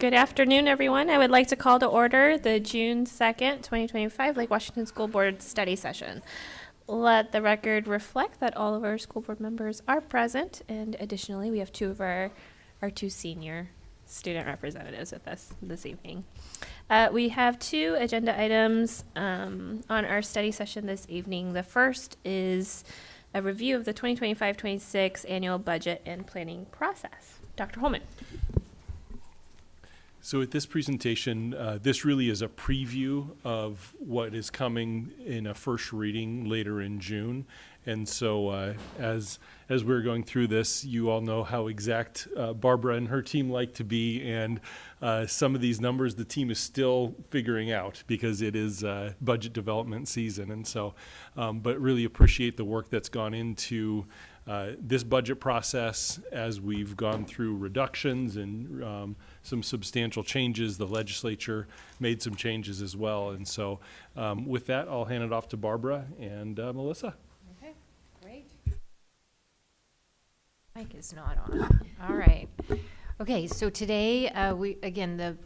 Good afternoon, everyone. I would like to call to order the June 2nd, 2025 Lake Washington School Board study session. Let the record reflect that all of our school board members are present, and additionally, we have two of our two senior student representatives with us this evening. We have two agenda items on our study session this evening. The first is a review of the 2025-26 annual budget and planning process. Dr. Holman. So at this presentation, this really is a preview of what is coming in a first reading later in June. And so as we're going through this, you all know how exact Barbara and her team like to be. And some of these numbers the team is still figuring out because it is budget development season. And so, but really appreciate the work that's gone into this budget process as we've gone through reductions and some substantial changes. The legislature made some changes as well. And so with that, I'll hand it off to Barbara and Melissa. Okay, great. Mic is not on. All right. Okay, so today, the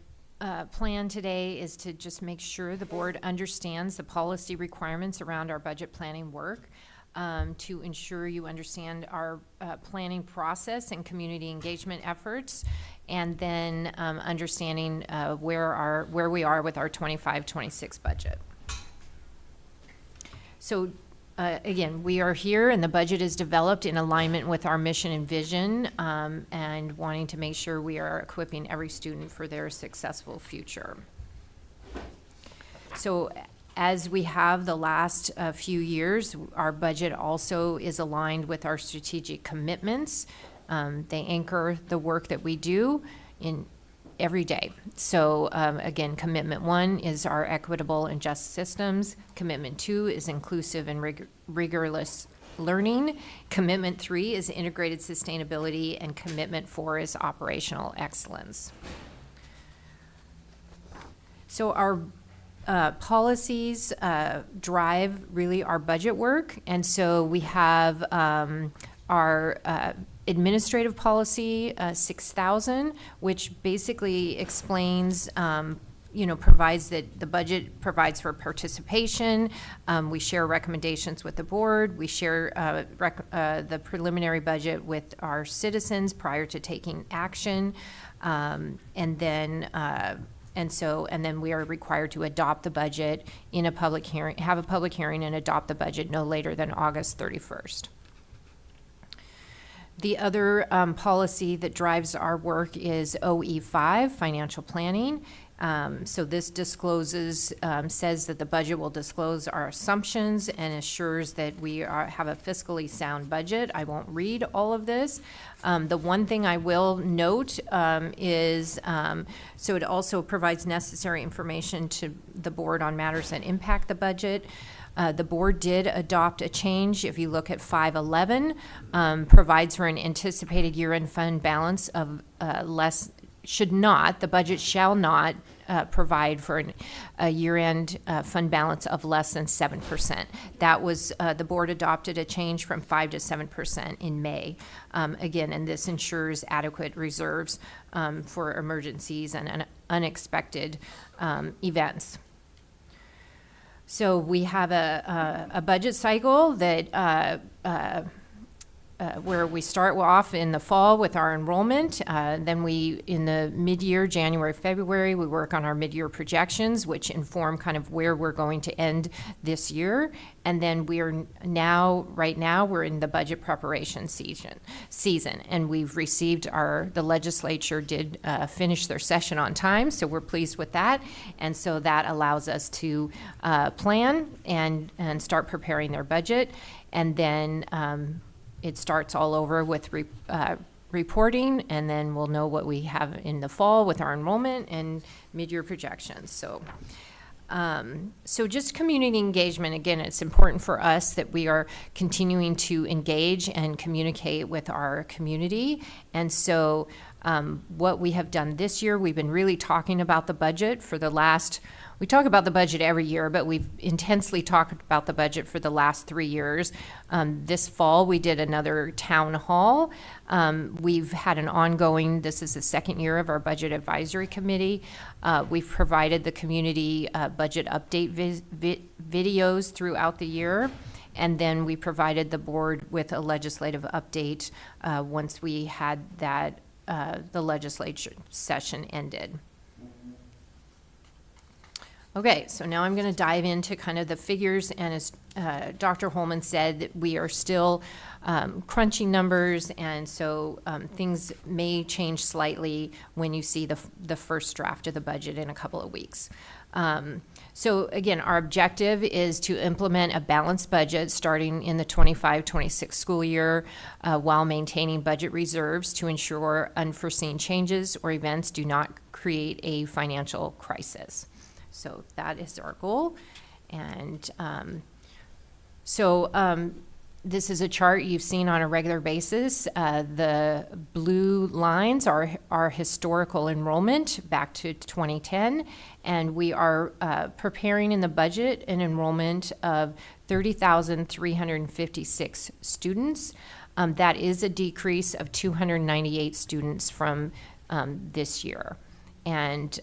plan today is to just make sure the board understands the policy requirements around our budget planning work. To ensure you understand our planning process and community engagement efforts, and then understanding where we are with our 25-26 budget. So again, we are here and the budget is developed in alignment with our mission and vision, and wanting to make sure we are equipping every student for their successful future. So as we have the last few years, our budget also is aligned with our strategic commitments. They anchor the work that we do in every day. So again, commitment 1 is our equitable and just systems. Commitment 2 is inclusive and rigorous learning. Commitment 3 is integrated sustainability, and commitment 4 is operational excellence. So our policies drive really our budget work, and so we have our administrative policy 6000, which basically explains provides that the budget provides for participation. We share recommendations with the board. We share the preliminary budget with our citizens prior to taking action, and then we are required to adopt the budget in a public hearing, have a public hearing and adopt the budget no later than August 31st. The other policy that drives our work is OE5, financial planning. So this discloses, says that the budget will disclose our assumptions and assures that we have a fiscally sound budget. I won't read all of this. The one thing I will note is, so it also provides necessary information to the board on matters that impact the budget. The board did adopt a change. If you look at 511, provides for an anticipated year-end fund balance of the budget shall not provide for a year-end fund balance of less than 7%. That was, the board adopted a change from 5 to 7% in May. Again, and this ensures adequate reserves for emergencies and unexpected events. So we have a budget cycle that where we start off in the fall with our enrollment. Then in the mid-year, January, February, we work on our mid-year projections, which inform kind of where we're going to end this year. And then right now, we're in the budget preparation season. And we've received the legislature did finish their session on time, so we're pleased with that. And so that allows us to plan and start preparing their budget. And then it starts all over with reporting, and then we'll know what we have in the fall with our enrollment and mid-year projections. So just community engagement, again, it's important for us that we are continuing to engage and communicate with our community. And so What we have done this year, we've been really talking about the budget for the last, we talk about the budget every year, but we've intensely talked about the budget for the last 3 years. This fall, we did another town hall. We've had an ongoing, this is the second year of our budget advisory committee. We've provided the community budget update videos throughout the year. And then we provided the board with a legislative update once we had that, the legislature session ended. Okay, so now I'm going to dive into kind of the figures, and as Dr. Holman said, we are still crunching numbers, and so things may change slightly when you see the first draft of the budget in a couple of weeks. So again, our objective is to implement a balanced budget starting in the 25-26 school year while maintaining budget reserves to ensure unforeseen changes or events do not create a financial crisis. So that is our goal. And this is a chart you've seen on a regular basis. The blue lines are our historical enrollment back to 2010, and we are preparing in the budget an enrollment of 30,356 students. That is a decrease of 298 students from this year. And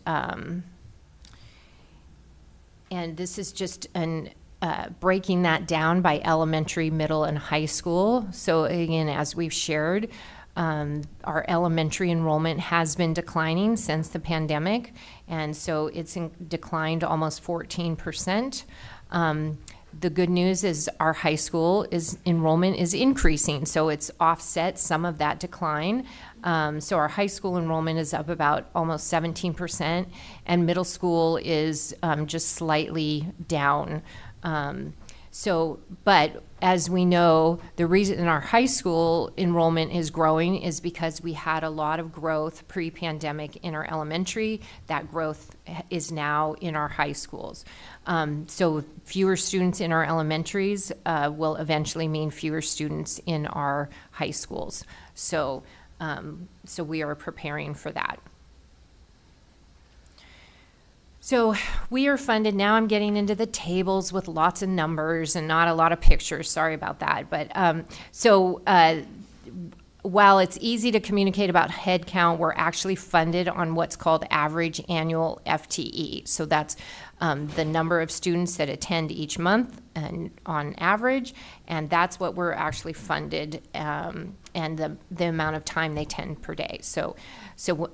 this is just breaking that down by elementary, middle, and high school. So again, as we've shared, our elementary enrollment has been declining since the pandemic, and so it's declined almost 14%. The good news is our high school enrollment is increasing, so it's offset some of that decline. So our high school enrollment is up about almost 17%, and middle school is just slightly down. But as we know, the reason our high school enrollment is growing is because we had a lot of growth pre-pandemic in our elementary. That growth is now in our high schools. So fewer students in our elementaries will eventually mean fewer students in our high schools. So we are preparing for that. So we are funded, now I'm getting into the tables with lots of numbers and not a lot of pictures, sorry about that. But while it's easy to communicate about head count, we're actually funded on what's called average annual FTE. So that's the number of students that attend each month and on average, and that's what we're actually funded, and the amount of time they attend per day. So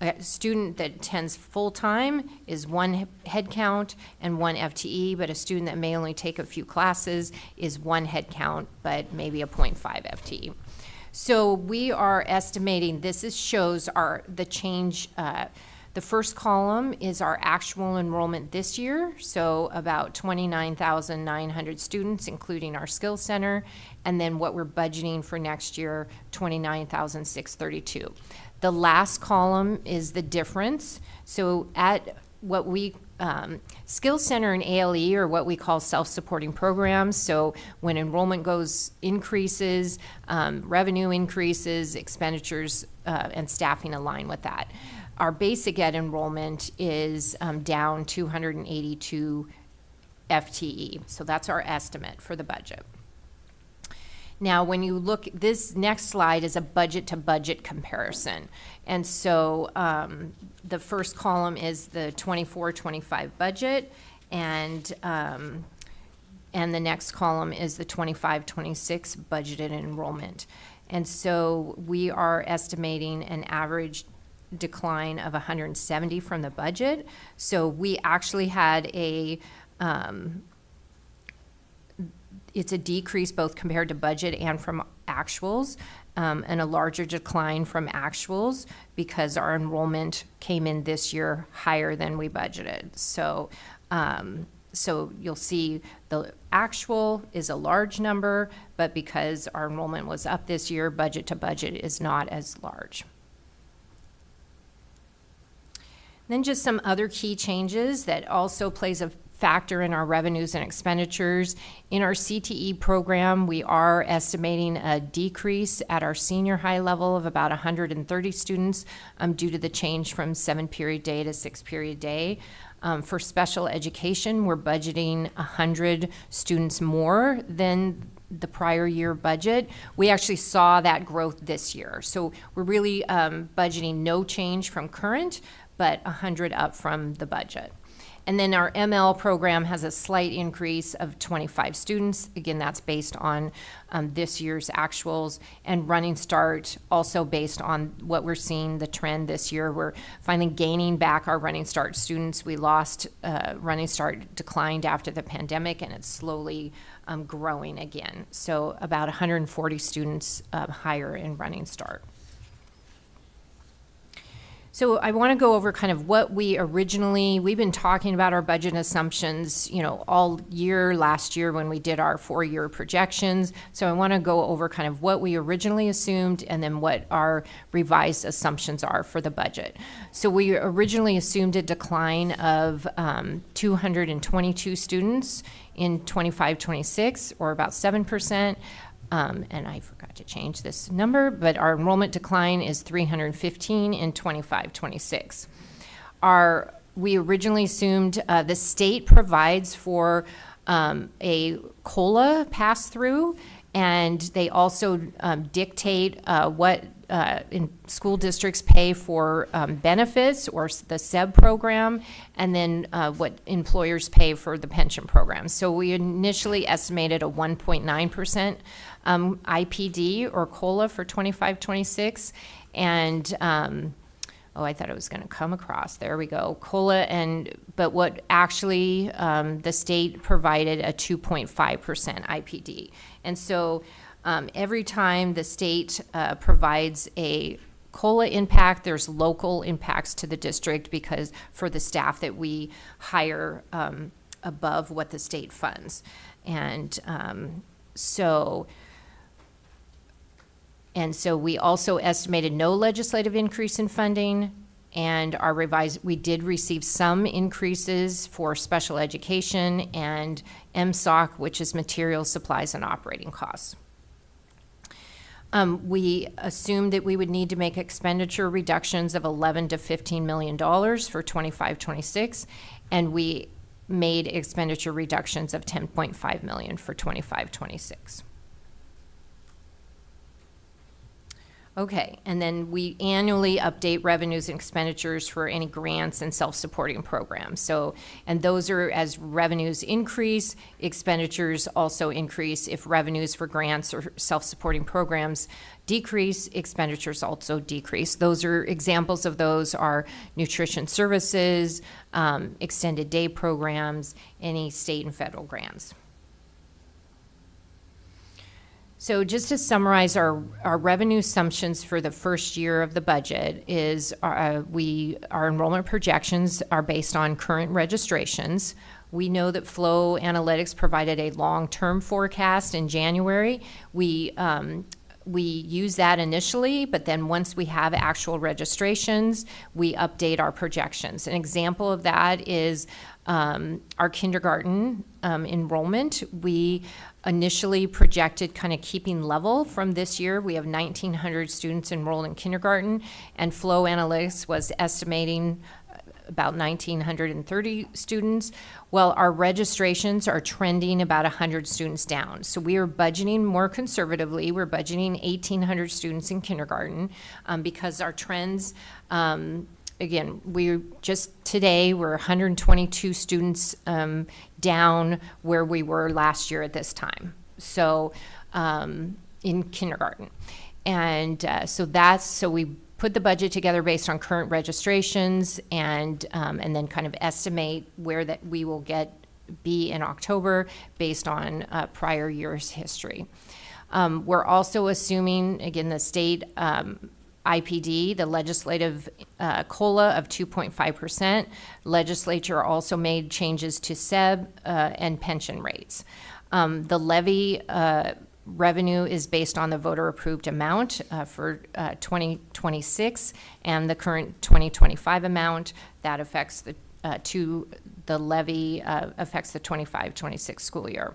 a student that attends full-time is one head count and one FTE, but a student that may only take a few classes is one head count, but maybe a 0.5 FTE. So we are estimating, shows the change. The first column is our actual enrollment this year, so about 29,900 students, including our skills center, and then what we're budgeting for next year, 29,632. The last column is the difference. So at what we Skills Center and ALE are what we call self-supporting programs. So when enrollment increases, revenue increases, expenditures and staffing align with that. Our basic ed enrollment is down 282 FTE. So that's our estimate for the budget. Now, when you look, this next slide is a budget to budget comparison. And so the first column is the 24-25 budget, and the next column is the 25-26 budgeted enrollment. And so we are estimating an average decline of 170 from the budget. So we actually had it's a decrease both compared to budget and from actuals, and a larger decline from actuals because our enrollment came in this year higher than we budgeted. So you'll see the actual is a large number, but because our enrollment was up this year, budget to budget is not as large. Then just some other key changes that also plays a factor in our revenues and expenditures. In our CTE program, we are estimating a decrease at our senior high level of about 130 students due to the change from 7-period day to 6-period day. For special education, we're budgeting 100 students more than the prior year budget. We actually saw that growth this year. So we're really budgeting no change from current, but 100 up from the budget. And then our ML program has a slight increase of 25 students. Again, that's based on this year's actuals. And Running Start, also based on what we're seeing, the trend this year. We're finally gaining back our Running Start students. We lost, Running Start declined after the pandemic, and it's slowly growing again. So about 140 students higher in Running Start. So I want to go over kind of what we've been talking about our budget assumptions, all year last year when we did our 4-year projections. So I want to go over kind of what we originally assumed and then what our revised assumptions are for the budget. So we originally assumed a decline of 222 students in 25-26, or about 7%. And I forgot to change this number, but our enrollment decline is 315 in 25-26. We originally assumed the state provides for a COLA pass-through, and they also dictate what in school districts pay for benefits or the SEB program, and then what employers pay for the pension program. So we initially estimated a 1.9% IPD or COLA for 25-26, and I thought it was going to come across. There we go, COLA, but what actually the state provided a 2.5% IPD, and so every time the state provides a COLA impact, there's local impacts to the district because for the staff that we hire above what the state funds. And so we also estimated no legislative increase in funding, and we did receive some increases for special education and MSOC, which is materials, supplies, and operating costs. We assumed that we would need to make expenditure reductions of $11 to $15 million for 25-26, and we made expenditure reductions of $10.5 million for 25-26. Okay, and then we annually update revenues and expenditures for any grants and self-supporting programs. So, and those are as revenues increase, expenditures also increase. If revenues for grants or self-supporting programs decrease, expenditures also decrease. Those are examples of those are nutrition services, extended day programs, any state and federal grants. So just to summarize our revenue assumptions for the first year of the budget is our enrollment projections are based on current registrations. We know that Flow Analytics provided a long-term forecast in January. We use that initially, but then once we have actual registrations, we update our projections. An example of that is our kindergarten enrollment. We initially projected kind of keeping level from this year. We have 1,900 students enrolled in kindergarten, and Flow Analytics was estimating about 1,930 students. Well, our registrations are trending about 100 students down. So we are budgeting more conservatively. We're budgeting 1,800 students in kindergarten because our trends, again, we're 122 students down where we were last year at this time. So in kindergarten. And so we put the budget together based on current registrations and then kind of estimate where that we will be in October based on prior year's history. We're also assuming, again, the state IPD, the legislative COLA of 2.5%. Legislature also made changes to SEB and pension rates. The levy revenue is based on the voter-approved amount for 2026, and the current 2025 amount that affects the the levy affects the 25-26 school year.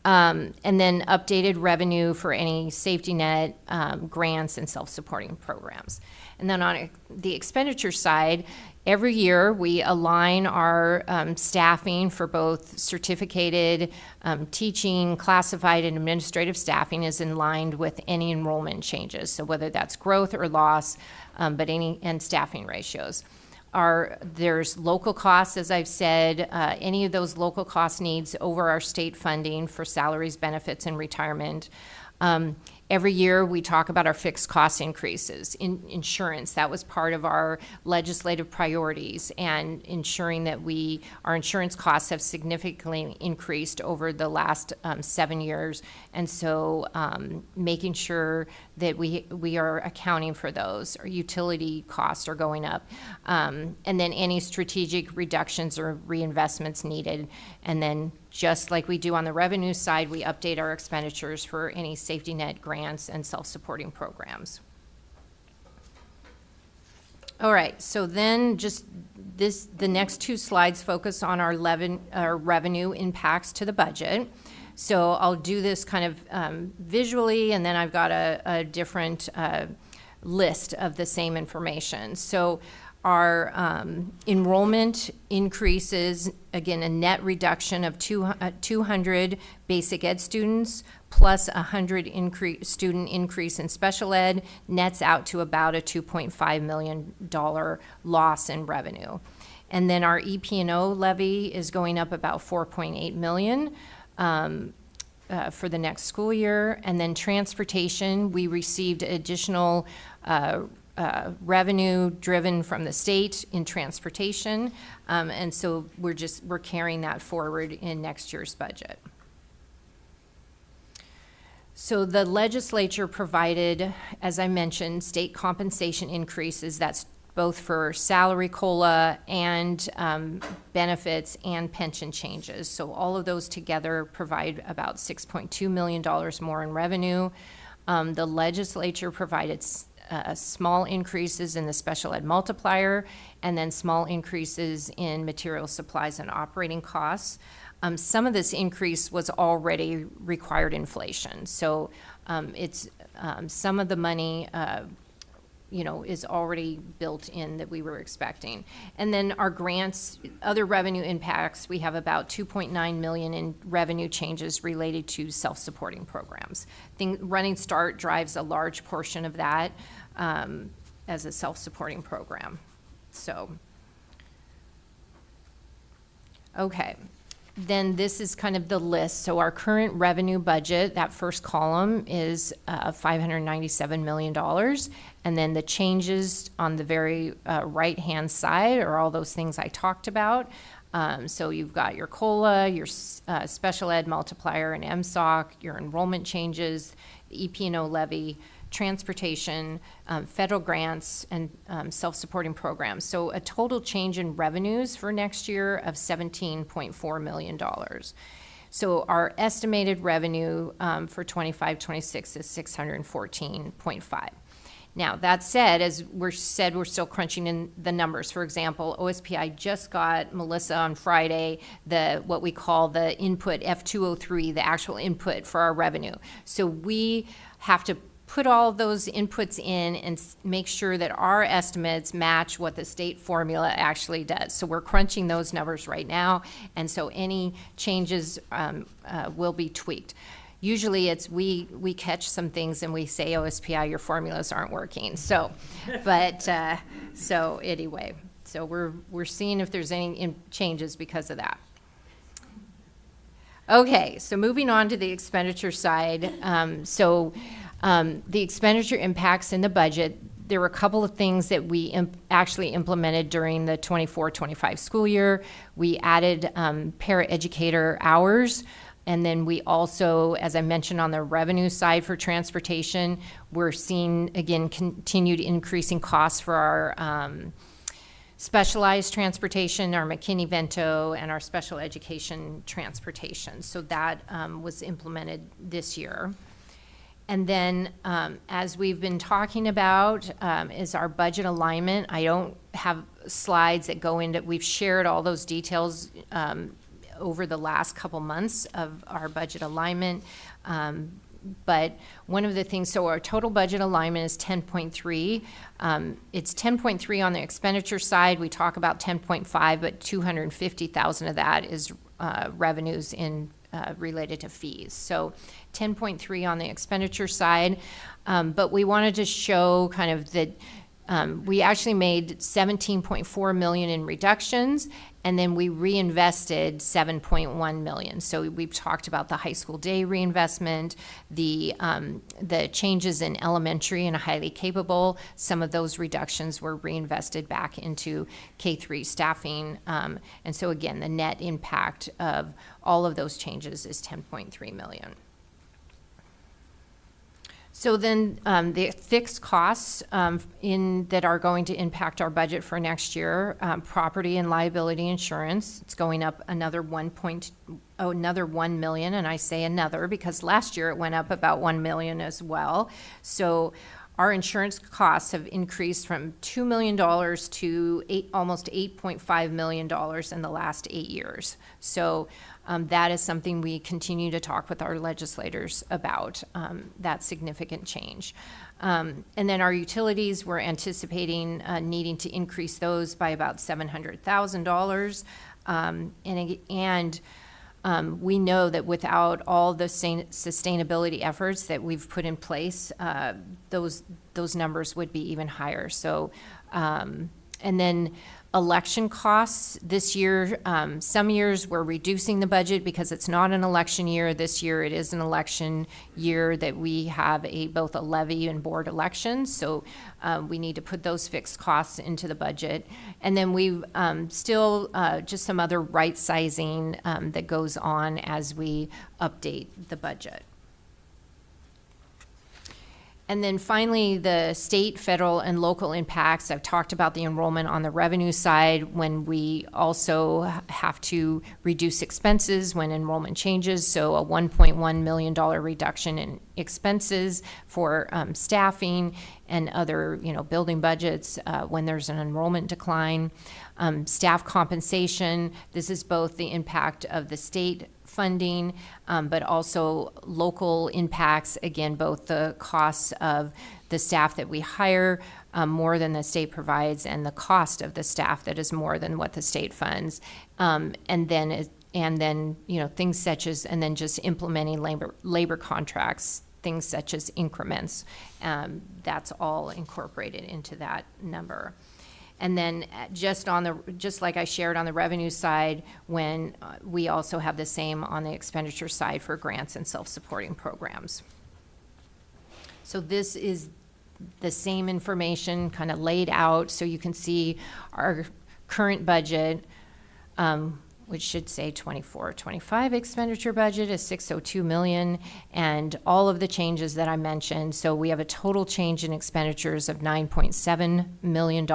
And then updated revenue for any safety net grants and self-supporting programs. And then on the expenditure side, every year we align our staffing for both certificated teaching, classified, and administrative staffing is in line with any enrollment changes. So whether that's growth or loss, and staffing ratios. There's local costs, as I've said, any of those local cost needs over our state funding for salaries, benefits, and retirement. Every year we talk about our fixed cost increases. Insurance, that was part of our legislative priorities, and ensuring that our insurance costs have significantly increased over the last 7 years. And so making sure that we are accounting for those. Our utility costs are going up. And then any strategic reductions or reinvestments needed. And then just like we do on the revenue side, we update our expenditures for any safety net grants and self-supporting programs. All right, so then the next two slides focus on our revenue impacts to the budget. So I'll do this kind of visually, and then I've got a different list of the same information. So our enrollment increases, again, a net reduction of 200 basic ed students plus 100 student increase in special ed nets out to about a $2.5 million loss in revenue. And then our EP&O levy is going up about $4.8 million for the next school year. And then transportation, we received additional revenue driven from the state in transportation, and so we're carrying that forward in next year's budget. So the legislature provided, as I mentioned, state compensation increases. That's both for salary COLA and benefits and pension changes. So all of those together provide about $6.2 million more in revenue. The legislature provided small increases in the special ed multiplier, and then small increases in material supplies and operating costs. Some of this increase was already required inflation. So it's some of the money is already built in that we were expecting. And then our grants, other revenue impacts, we have about $2.9 million in revenue changes related to self-supporting programs. Running Start drives a large portion of that as a self-supporting program. So, okay. Then this is kind of the list. So our current revenue budget, that first column, is $597 million. And then the changes on the very right-hand side are all those things I talked about. So you've got your COLA, your special ed multiplier and MSOC, your enrollment changes, the EP&O levy, transportation, federal grants, and self-supporting programs. So a total change in revenues for next year of $17.4 million. So our estimated revenue for 25-26 is $614.5. Now, that said, as we're still crunching in the numbers. For example, OSPI just got, Melissa, on Friday, what we call the input F203, the actual input for our revenue. So we have to put all of those inputs in and make sure that our estimates match what the state formula actually does. So we're crunching those numbers right now, and so any changes will be tweaked. Usually it's we catch some things and we say, OSPI, your formulas aren't working. So, but so anyway, so we're seeing if there's any changes because of that. Okay, so moving on to the expenditure side. The expenditure impacts in the budget, there were a couple of things that we actually implemented during the 24-25 school year. We added paraeducator hours, and then we also, as I mentioned on the revenue side for transportation, we're seeing, again, continued increasing costs for our specialized transportation, our McKinney-Vento, and our special education transportation. So that was implemented this year. And then, as we've been talking about, is our budget alignment. I don't have slides that go into, we've shared all those details over the last couple months of our budget alignment. But one of the things, so our total budget alignment is 10.3. It's 10.3 on the expenditure side. We talk about 10.5, but 250,000 of that is revenues in related to fees. So 10.3 on the expenditure side. But we wanted to show kind of that we actually made 17.4 million in reductions, and then we reinvested 7.1 million. So we've talked about the high school day reinvestment, the changes in elementary and highly capable. Some of those reductions were reinvested back into K-3 staffing. And so again, the net impact of all of those changes is 10.3 million. So then the fixed costs that are going to impact our budget for next year, property and liability insurance, it's going up another 1 million, and I say another because last year it went up about 1 million as well. So our insurance costs have increased from $2 million to almost $8.5 million in the last 8 years. So that is something we continue to talk with our legislators about, that significant change. And then our utilities, we're anticipating needing to increase those by about $700,000. We know that without all the sustainability efforts that we've put in place, those numbers would be even higher. So, and then election costs this year, some years we're reducing the budget because it's not an election year. This year it is an election year that we have both a levy and board elections. So we need to put those fixed costs into the budget. And then we've still just some other right sizing that goes on as we update the budget. And then finally, the state, federal, and local impacts. I've talked about the enrollment on the revenue side when we also have to reduce expenses when enrollment changes. So a $1.1 million reduction in expenses for staffing and other, building budgets when there's an enrollment decline. Staff compensation, this is both the impact of the state funding, but also local impacts, again, both the costs of the staff that we hire more than the state provides and the cost of the staff that is more than what the state funds. And then things such as, and then just implementing labor contracts, things such as increments, that's all incorporated into that number. And then just like I shared on the revenue side, when we also have the same on the expenditure side for grants and self-supporting programs. So this is the same information kind of laid out so you can see our current budget, which should say 24-25 expenditure budget is $602 million, and all of the changes that I mentioned. So we have a total change in expenditures of $9.7 million.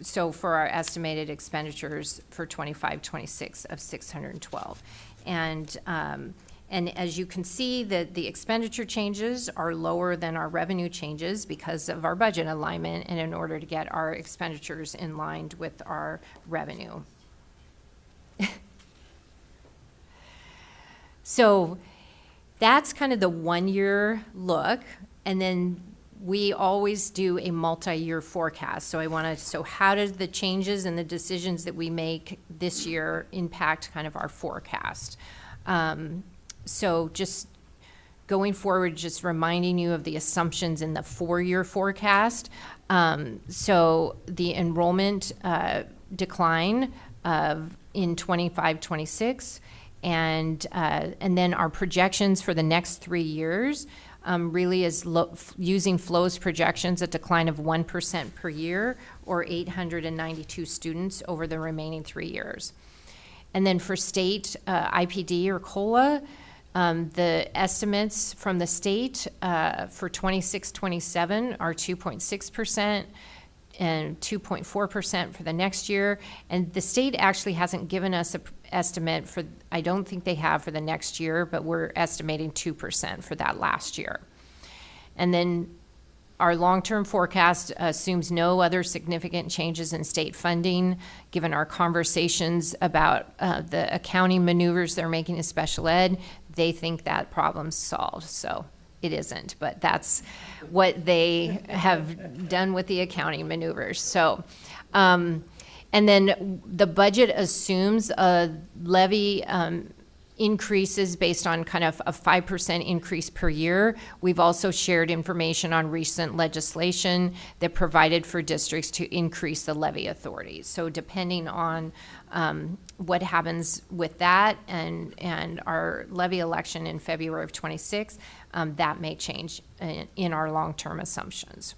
So for our estimated expenditures for 25-26 of 612. And as you can see, that the expenditure changes are lower than our revenue changes because of our budget alignment and in order to get our expenditures in line with our revenue. So that's kind of the 1 year look, and then we always do a multi-year forecast. So how does the changes and the decisions that we make this year impact kind of our forecast? So just going forward, just reminding you of the assumptions in the 4-year forecast. So the enrollment decline in 25-26, and then our projections for the next 3 years really is using Flow's projections, a decline of 1% per year, or 892 students over the remaining 3 years. And then for state IPD or COLA, the estimates from the state for 26-27 are 2.6%. And 2.4% for the next year. And the state actually hasn't given us estimate for, I don't think they have for the next year, but we're estimating 2% for that last year. And then our long-term forecast assumes no other significant changes in state funding, given our conversations about the accounting maneuvers they're making in special ed. They think that problem's solved, so it isn't, but that's what they have done with the accounting maneuvers. So, and then the budget assumes a levy increases based on kind of a 5% increase per year. We've also shared information on recent legislation that provided for districts to increase the levy authority. So depending on what happens with that and our levy election in February of 26, that may change in our long-term assumptions.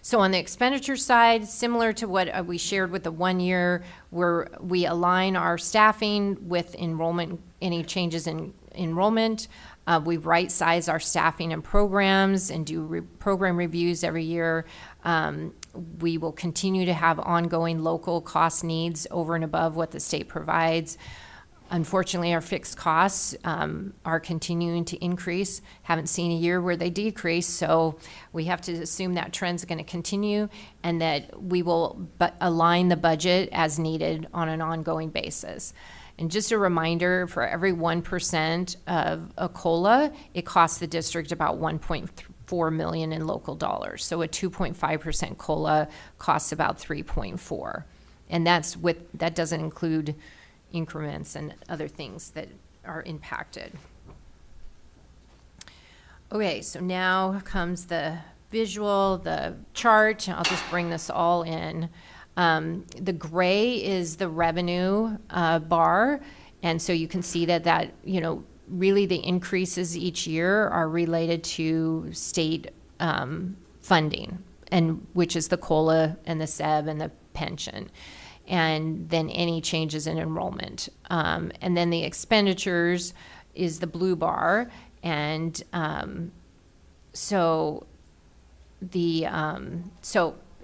So on the expenditure side, similar to what we shared with the 1 year, where we align our staffing with enrollment, any changes in enrollment. We right-size our staffing and programs and do program reviews every year. We will continue to have ongoing local cost needs over and above what the state provides. Unfortunately, our fixed costs are continuing to increase. Haven't seen a year where they decrease, so we have to assume that trend's going to continue and that we will align the budget as needed on an ongoing basis. And just a reminder, for every 1% of a COLA, it costs the district about $1.4 million in local dollars. So a 2.5% COLA costs about $3.4, and that doesn't include increments and other things that are impacted. Okay, so now comes the visual, the chart. I'll just bring this all in. The gray is the revenue bar, and so you can see that really the increases each year are related to state funding, and which is the COLA and the SEB and the pension, and then any changes in enrollment. And then the expenditures is the blue bar, and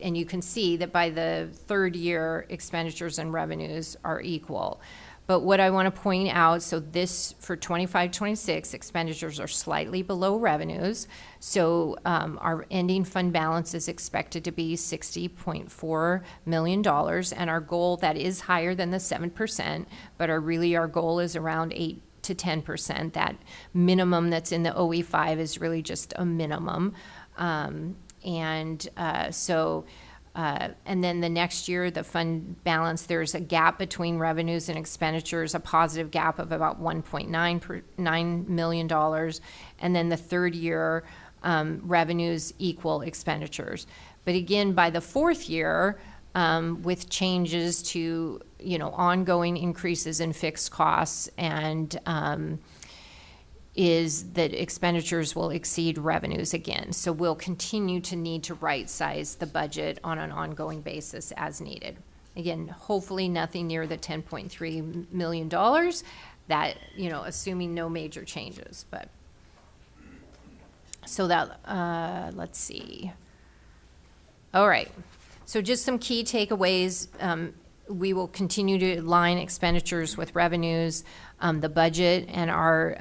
and you can see that by the third year, expenditures and revenues are equal. But what I want to point out, so this for 25-26, expenditures are slightly below revenues. So our ending fund balance is expected to be $60.4 million. And our goal, that is higher than the 7%, but our goal is around 8 to 10%. That minimum that's in the OE5 is really just a minimum. And then the next year, the fund balance, there's a gap between revenues and expenditures, a positive gap of about $1.9 million. And then the third year, revenues equal expenditures. But again, by the fourth year, with changes to, ongoing increases in fixed costs and is that expenditures will exceed revenues again. So we'll continue to need to right-size the budget on an ongoing basis as needed. Again, hopefully nothing near the $10.3 million, that, assuming no major changes. But so that, let's see. All right, so just some key takeaways. We will continue to align expenditures with revenues. The budget and our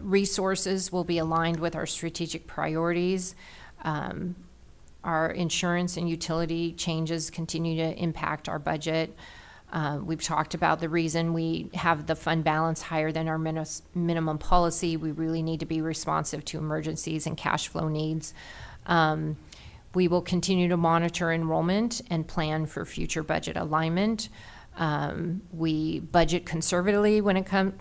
resources will be aligned with our strategic priorities. Our insurance and utility changes continue to impact our budget. We've talked about the reason we have the fund balance higher than our minimum policy. We really need to be responsive to emergencies and cash flow needs. We will continue to monitor enrollment and plan for future budget alignment. We budget conservatively when it comes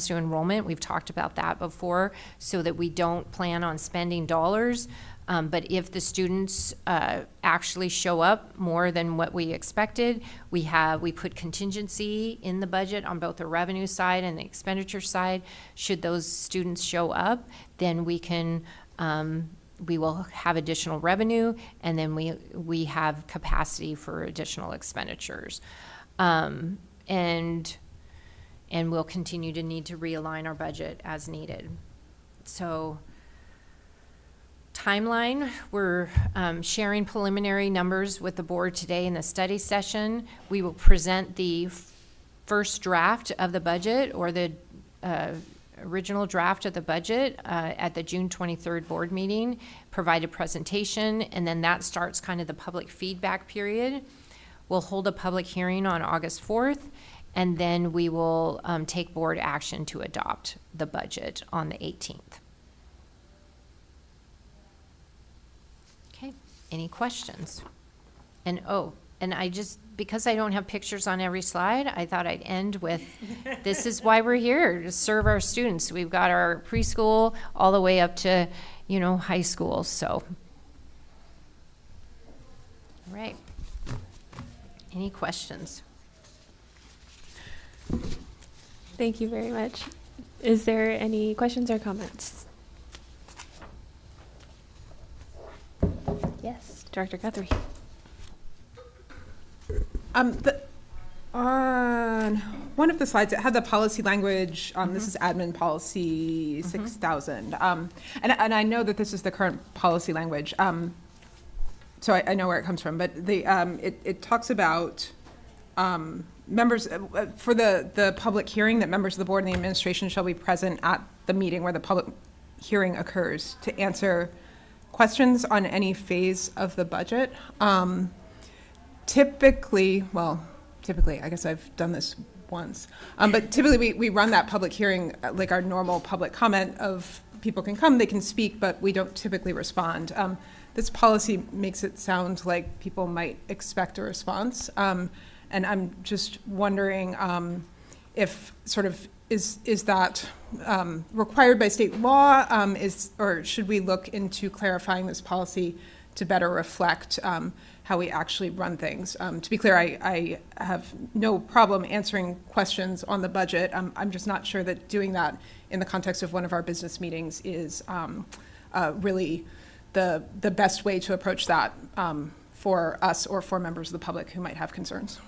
to enrollment. We've talked about that before, so that we don't plan on spending dollars. But if the students actually show up more than what we expected, we put contingency in the budget on both the revenue side and the expenditure side. Should those students show up, then we will have additional revenue, and then we have capacity for additional expenditures. And we'll continue to need to realign our budget as needed. So timeline, we're sharing preliminary numbers with the board today in the study session. We will present the first draft of the budget, or the original draft of the budget, at the June 23rd board meeting, provide a presentation, and then that starts kind of the public feedback period. We'll hold a public hearing on August 4th, and then we will take board action to adopt the budget on the 18th. Okay, any questions? And I just, because I don't have pictures on every slide, I thought I'd end with, this is why we're here, to serve our students. We've got our preschool all the way up to, high school, so. All right. Any questions? Thank you very much. Is there any questions or comments? Yes, Director Guthrie. On one of the slides, it had the policy language. This is admin policy 6000. And I know that this is the current policy language. So I know where it comes from, but it talks about members, for the public hearing, that members of the board and the administration shall be present at the meeting where the public hearing occurs to answer questions on any phase of the budget. Typically, I guess I've done this once, but typically we run that public hearing like our normal public comment of people can come, they can speak, but we don't typically respond. This policy makes it sound like people might expect a response. And I'm just wondering if sort of, is that required by state law, or should we look into clarifying this policy to better reflect how we actually run things? To be clear, I have no problem answering questions on the budget. I'm just not sure that doing that in the context of one of our business meetings is really the best way to approach that for us or for members of the public who might have concerns.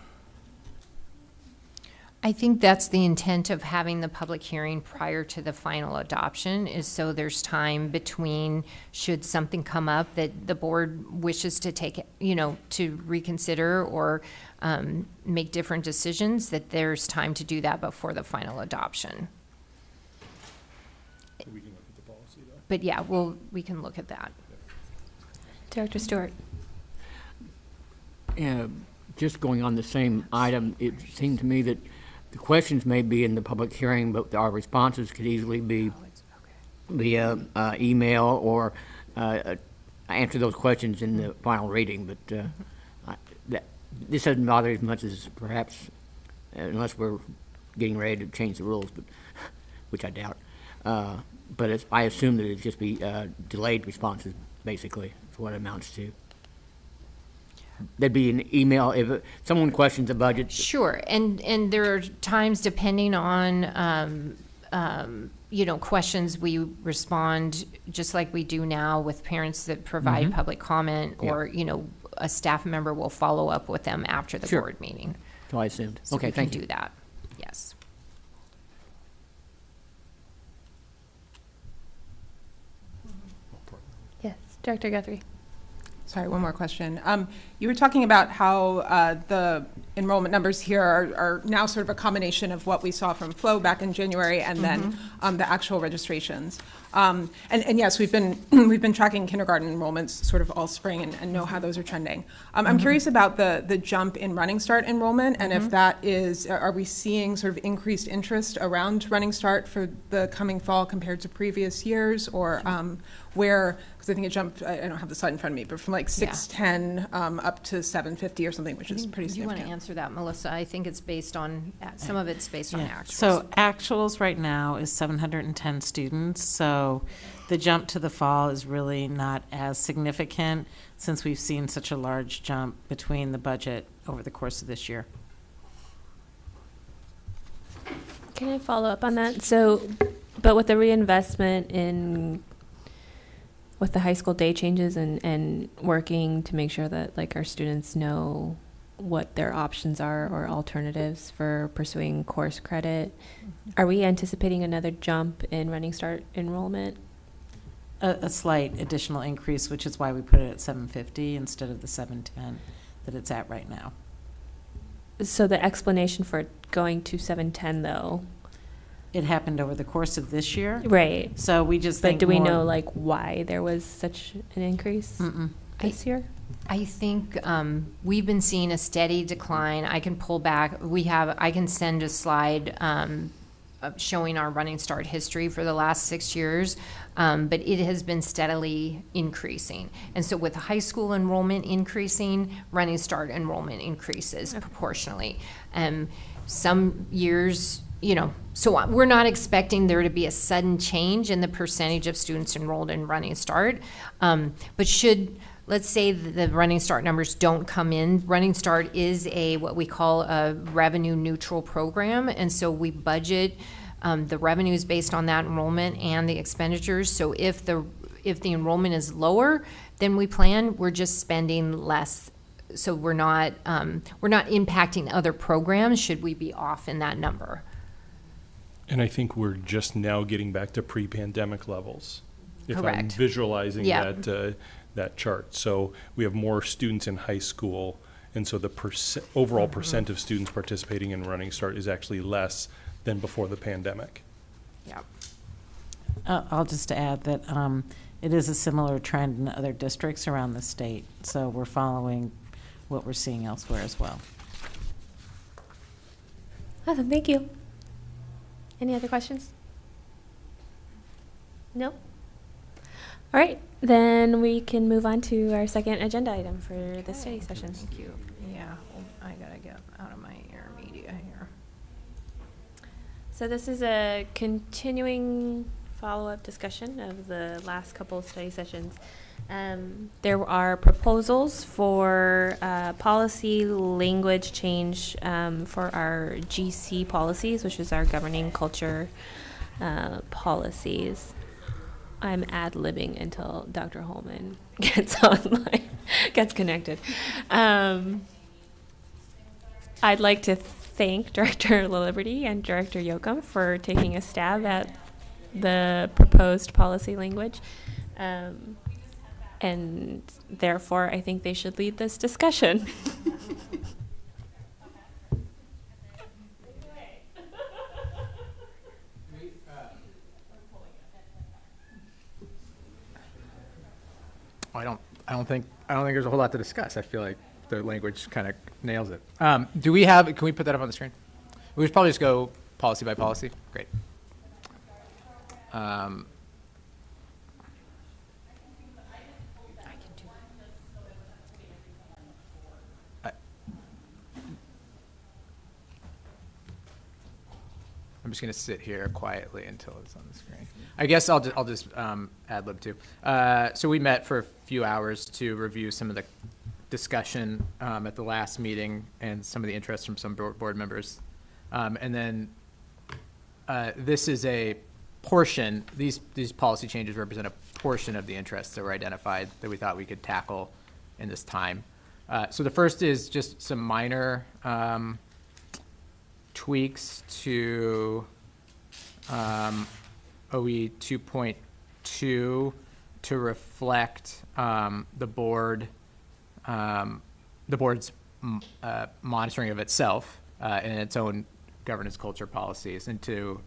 I think that's the intent of having the public hearing prior to the final adoption, is so there's time between, should something come up that the board wishes to take, to reconsider or make different decisions, that there's time to do that before the final adoption. We can look at the policy, though. But yeah, we can look at that. Director Stewart. Just going on the same item, it seemed to me that the questions may be in the public hearing, but our responses could easily be via email or answer those questions in the final reading. But this doesn't bother as much as perhaps, unless we're getting ready to change the rules, but which I doubt. But I assume that it'd just be delayed responses, basically, is what it amounts to. There'd be an email if someone questions the budget. Sure, and there are times, depending on questions, we respond just like we do now with parents that provide public comment, or a staff member will follow up with them after the board meeting. So I assumed. So okay, we can thank you. do that. Yes. Yes, Director Guthrie. Sorry, one more question. You were talking about how the enrollment numbers here are now sort of a combination of what we saw from Flow back in January and then the actual registrations. And yes, we've been tracking kindergarten enrollments sort of all spring and know how those are trending. I'm curious about the jump in Running Start enrollment, and if that is, are we seeing sort of increased interest around Running Start for the coming fall compared to previous years, or where, because I think it jumped, I don't have the slide in front of me, but from like 610 up to 750 or something, which is pretty Do you want significant. to answer that, Melissa? I think it's based on, some of it's based on actuals. So actuals right now is 710 students. So the jump to the fall is really not as significant, since we've seen such a large jump between the budget over the course of this year. Can I follow up on that? So, but with the reinvestment with the high school day changes and working to make sure that like our students know what their options are or alternatives for pursuing course credit, are we anticipating another jump in Running Start enrollment? a slight additional increase, which is why we put it at 750 instead of the 710 that it's at right now. So the explanation for it going to 710 though, It happened over the course of this year. right? So we just But think do we more- know like why there was such an increase Mm-mm. this year? I think we've been seeing a steady decline. I can pull back. I can send a slide showing our Running Start history for the last 6 years, but it has been steadily increasing. And so with high school enrollment increasing, Running Start enrollment increases proportionally. Some years, so we're not expecting there to be a sudden change in the percentage of students enrolled in Running Start, but let's say the Running Start numbers don't come in. Running Start is what we call a revenue neutral program, and so we budget the revenues based on that enrollment and the expenditures. So if the enrollment is lower than we plan, we're just spending less. So we're not impacting other programs should we be off in that number. And I think we're just now getting back to pre-pandemic levels. If I'm Correct. visualizing Yeah. that chart. So we have more students in high school, and so the overall percent of students participating in Running Start is actually less than before the pandemic. Yeah. I'll just add that it is a similar trend in other districts around the state. So we're following what we're seeing elsewhere as well. Awesome, thank you. Any other questions? No? All right, then we can move on to our second agenda item for the study session. Thank you. Yeah, I gotta get out of my air media here. So this is a continuing follow-up discussion of the last couple of study sessions. There are proposals for policy language change for our GC policies, which is our governing culture policies. I'm ad-libbing until Dr. Holman gets online, gets connected. I'd like to thank Director LaLiberty and Director Yocum for taking a stab at the proposed policy language. And therefore, I think they should lead this discussion. I don't think there's a whole lot to discuss. I feel like the language kind of nails it. Can we put that up on the screen? We should probably just go policy by policy. Great. I'm just going to sit here quietly until it's on the screen. I guess I'll just ad lib too. So we met for a few hours to review some of the discussion at the last meeting and some of the interest from some board members. And then this is a portion, these policy changes represent a portion of the interests that were identified that we thought we could tackle in this time. So the first is just some minor tweaks to OE 2.2 to reflect the board's monitoring of itself and its own governance culture policies, and to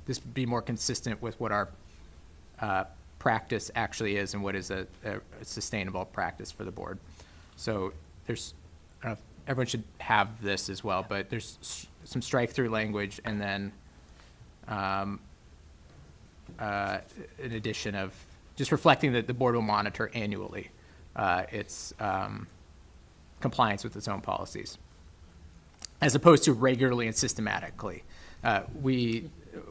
this be more consistent with what our practice actually is and what is a sustainable practice for the board. So there's, I don't know if everyone should have this as well, but there's some strike-through language, and then an addition of just reflecting that the board will monitor annually its compliance with its own policies, as opposed to regularly and systematically.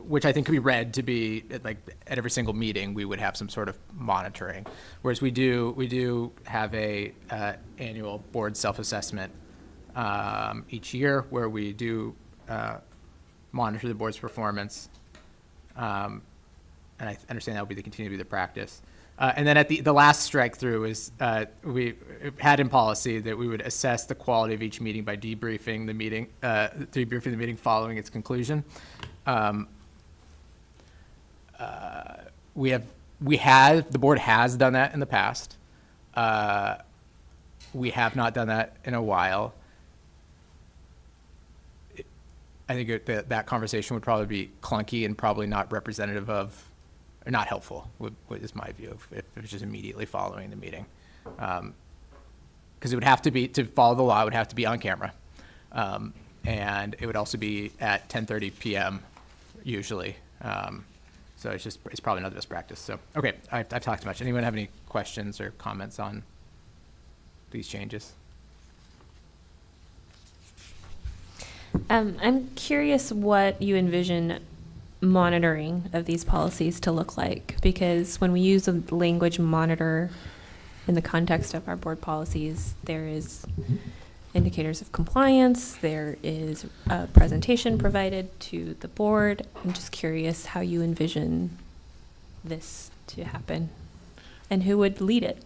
Which I think could be read to be like at every single meeting we would have some sort of monitoring, whereas we do have a annual board self-assessment each year where we do monitor the board's performance, and I understand that will continue to be the practice. And then at the last strike through is we had in policy that we would assess the quality of each meeting by debriefing the meeting following its conclusion. We have The board has done that in the past. We have not done that in a while. I think that conversation would probably be clunky and probably not representative of, or not helpful, what is my view, if it's just immediately following the meeting. Because it would have to be, to follow the law, it would have to be on camera. And it would also be at 10:30 p.m. usually. So it's probably not the best practice. So, okay, I've talked too much. Anyone have any questions or comments on these changes? I'm curious what you envision monitoring of these policies to look like, because when we use the language monitor in the context of our board policies, there is indicators of compliance, there is a presentation provided to the board. I'm just curious how you envision this to happen and who would lead it.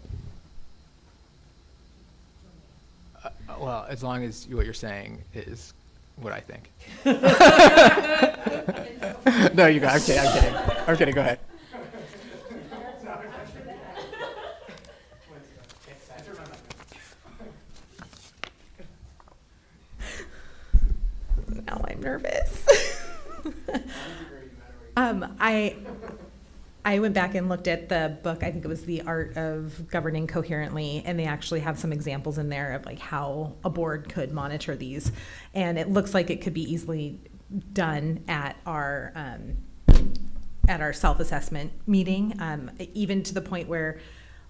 Well, as long as what you're saying is what I think. No, you go. I'm kidding. Go ahead. Now I'm nervous. I went back and looked at the book. I think it was The Art of Governing Coherently, and they actually have some examples in there of like how a board could monitor these. And it looks like it could be easily done at our self-assessment meeting, even to the point where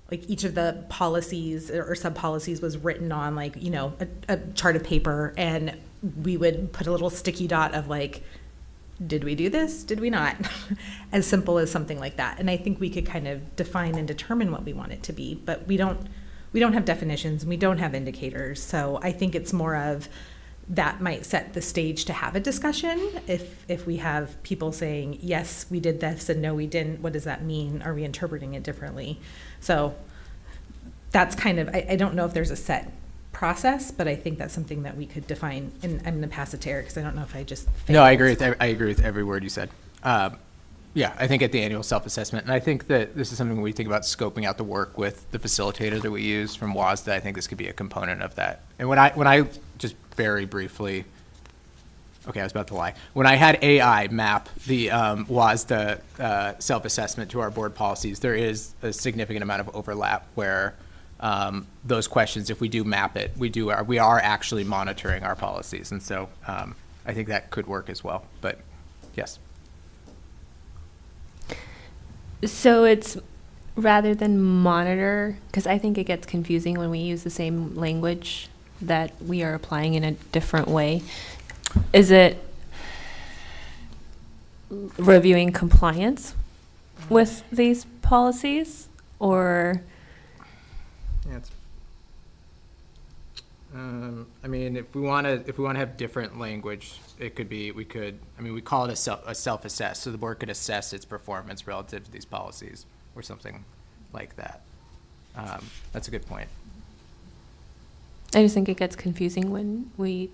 like each of the policies or sub-policies was written on like, you know, a chart of paper, and we would put a little sticky dot of like, did we do this? Did we not? As simple as something like that. And I think we could kind of define and determine what we want it to be, but we don't have definitions, and we don't have indicators. So I think it's more of that might set the stage to have a discussion. If we have people saying, yes, we did this, and no, we didn't, what does that mean? Are we interpreting it differently? So that's kind of, I don't know if there's a set process, but I think that's something that we could define. And I'm going to pass it to Eric because I don't know if I just failed. No, I agree with every word you said. Yeah, I think at the annual self-assessment, and I think that this is something when we think about scoping out the work with the facilitator that we use from WASDA, I think this could be a component of that. And when I just very briefly, okay, I was about to lie. When I had AI map the WASDA self-assessment to our board policies, there is a significant amount of overlap where those questions, if we do map it, we are actually monitoring our policies. And so I think that could work as well, but yes. So it's rather than monitor, because I think it gets confusing when we use the same language that we are applying in a different way. Is it reviewing compliance with these policies, or? Yeah, I mean, if we want to have different language, it could be, we call it a self-assess, so the board could assess its performance relative to these policies or something like that. That's a good point. I just think it gets confusing when we,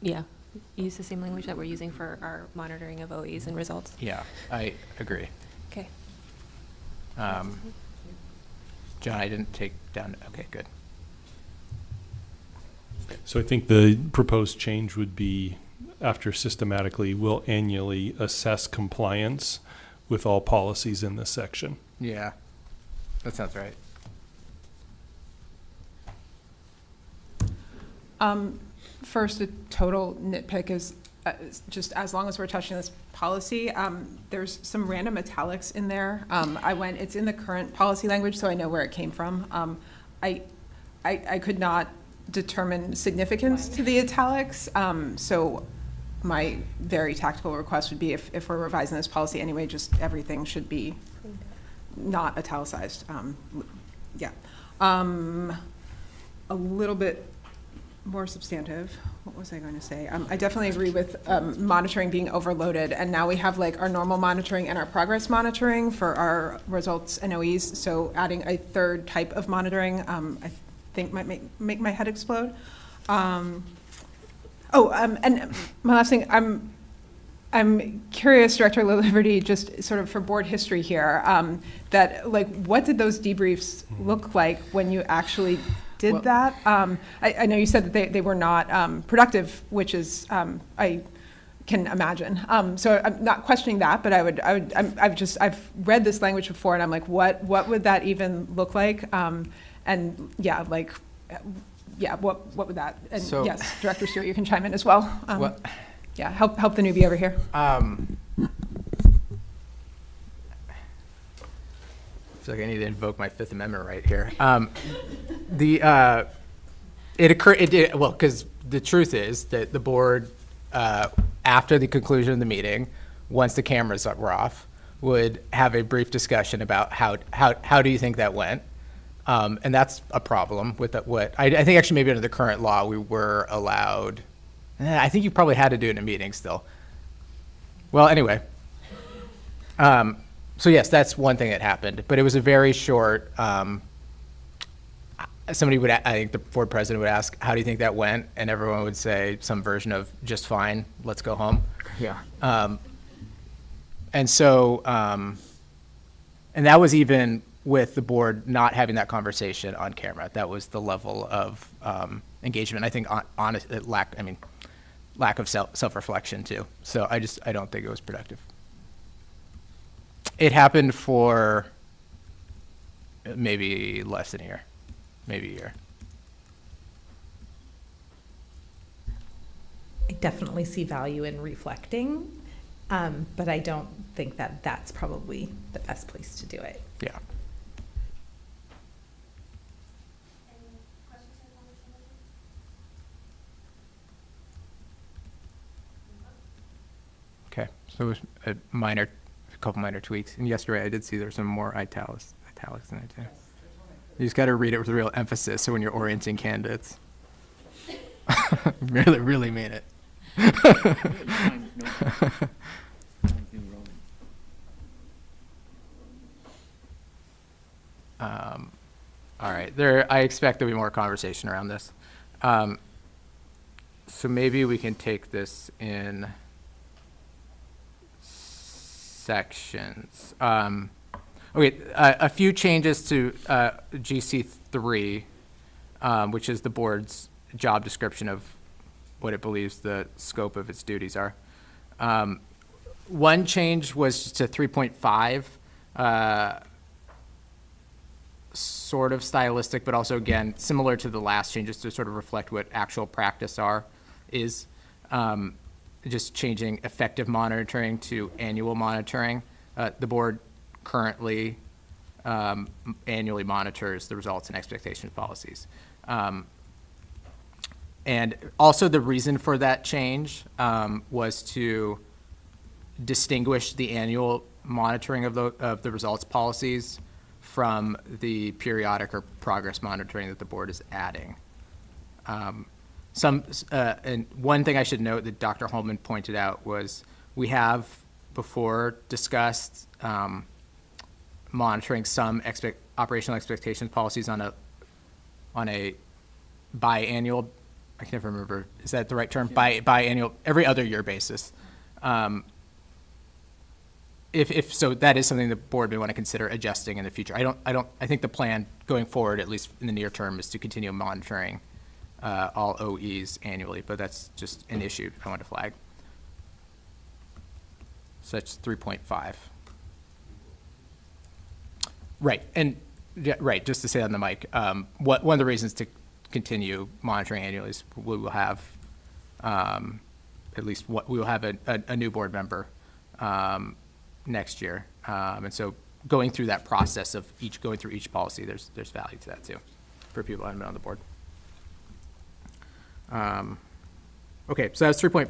use the same language that we're using for our monitoring of OEs and results. Yeah, I agree. Okay. John, I didn't take down, okay, good. So I think the proposed change would be, after systematically, we'll annually assess compliance with all policies in this section. Yeah, that sounds right. First, a total nitpick is just as long as we're touching this policy, there's some random italics in there. It's in the current policy language, so I know where it came from. I could not determine significance to the italics, so my very tactical request would be if we're revising this policy anyway, just everything should be not italicized. A little bit more substantive. What was I going to say? I definitely agree with monitoring being overloaded, and now we have like our normal monitoring and our progress monitoring for our results and OEs, so adding a third type of monitoring I think might make my head explode. And my last thing, I'm curious, Director Liberty, just sort of for board history here, that like, what did those debriefs look like when you actually did that? I know you said that they were not productive, which is, I can imagine. So I'm not questioning that, but I've read this language before, and I'm like, what would that even look like? And yeah, like, yeah, what would that? And So- yes, Director Stewart, you can chime in as well. Well- Yeah, help the newbie over here. I feel like I need to invoke my Fifth Amendment right here. Because the truth is that the board, after the conclusion of the meeting, once the cameras were off, would have a brief discussion about how do you think that went? And that's a problem with I think actually maybe under the current law, we were allowed, I think you probably had to do it in a meeting still. Well, anyway. So yes, that's one thing that happened, but it was a very short, I think the board president would ask, how do you think that went? And everyone would say some version of just fine, let's go home. Yeah. And so, and that was even with the board not having that conversation on camera. That was the level of engagement. I think lack of self-reflection too. So I don't think it was productive. It happened for maybe less than a year, maybe a year. I definitely see value in reflecting, but I don't think that that's probably the best place to do it. Yeah. Okay, so it was a couple minor tweaks. And yesterday I did see there's some more italics in there too. You just got to read it with real emphasis so when you're orienting candidates. really mean it. All right, I expect there'll be more conversation around this. So maybe we can take this in sections. Okay, a few changes to GC3, which is the board's job description of what it believes the scope of its duties are. One change was to 3.5, sort of stylistic, but also, again, similar to the last changes to sort of reflect what actual practice is. Just changing effective monitoring to annual monitoring. The board currently annually monitors the results and expectations policies. And also the reason for that change was to distinguish the annual monitoring of the results policies from the periodic or progress monitoring that the board is adding. And one thing I should note that Dr. Holman pointed out was we have before discussed monitoring some operational expectations policies on a biannual, I can never remember, is that the right term? Biannual, every other year basis. If so, that is something the board may want to consider adjusting in the future. I think the plan going forward, at least in the near term, is to continue monitoring all OEs annually, but that's just an issue I want to flag. So that's 3.5. Right, and yeah, right, just to say on the mic, one of the reasons to continue monitoring annually is we will have we will have a new board member next year, and so going through that process of going through each policy, there's value to that too, for people who haven't been on the board. Okay, so that's 3.5.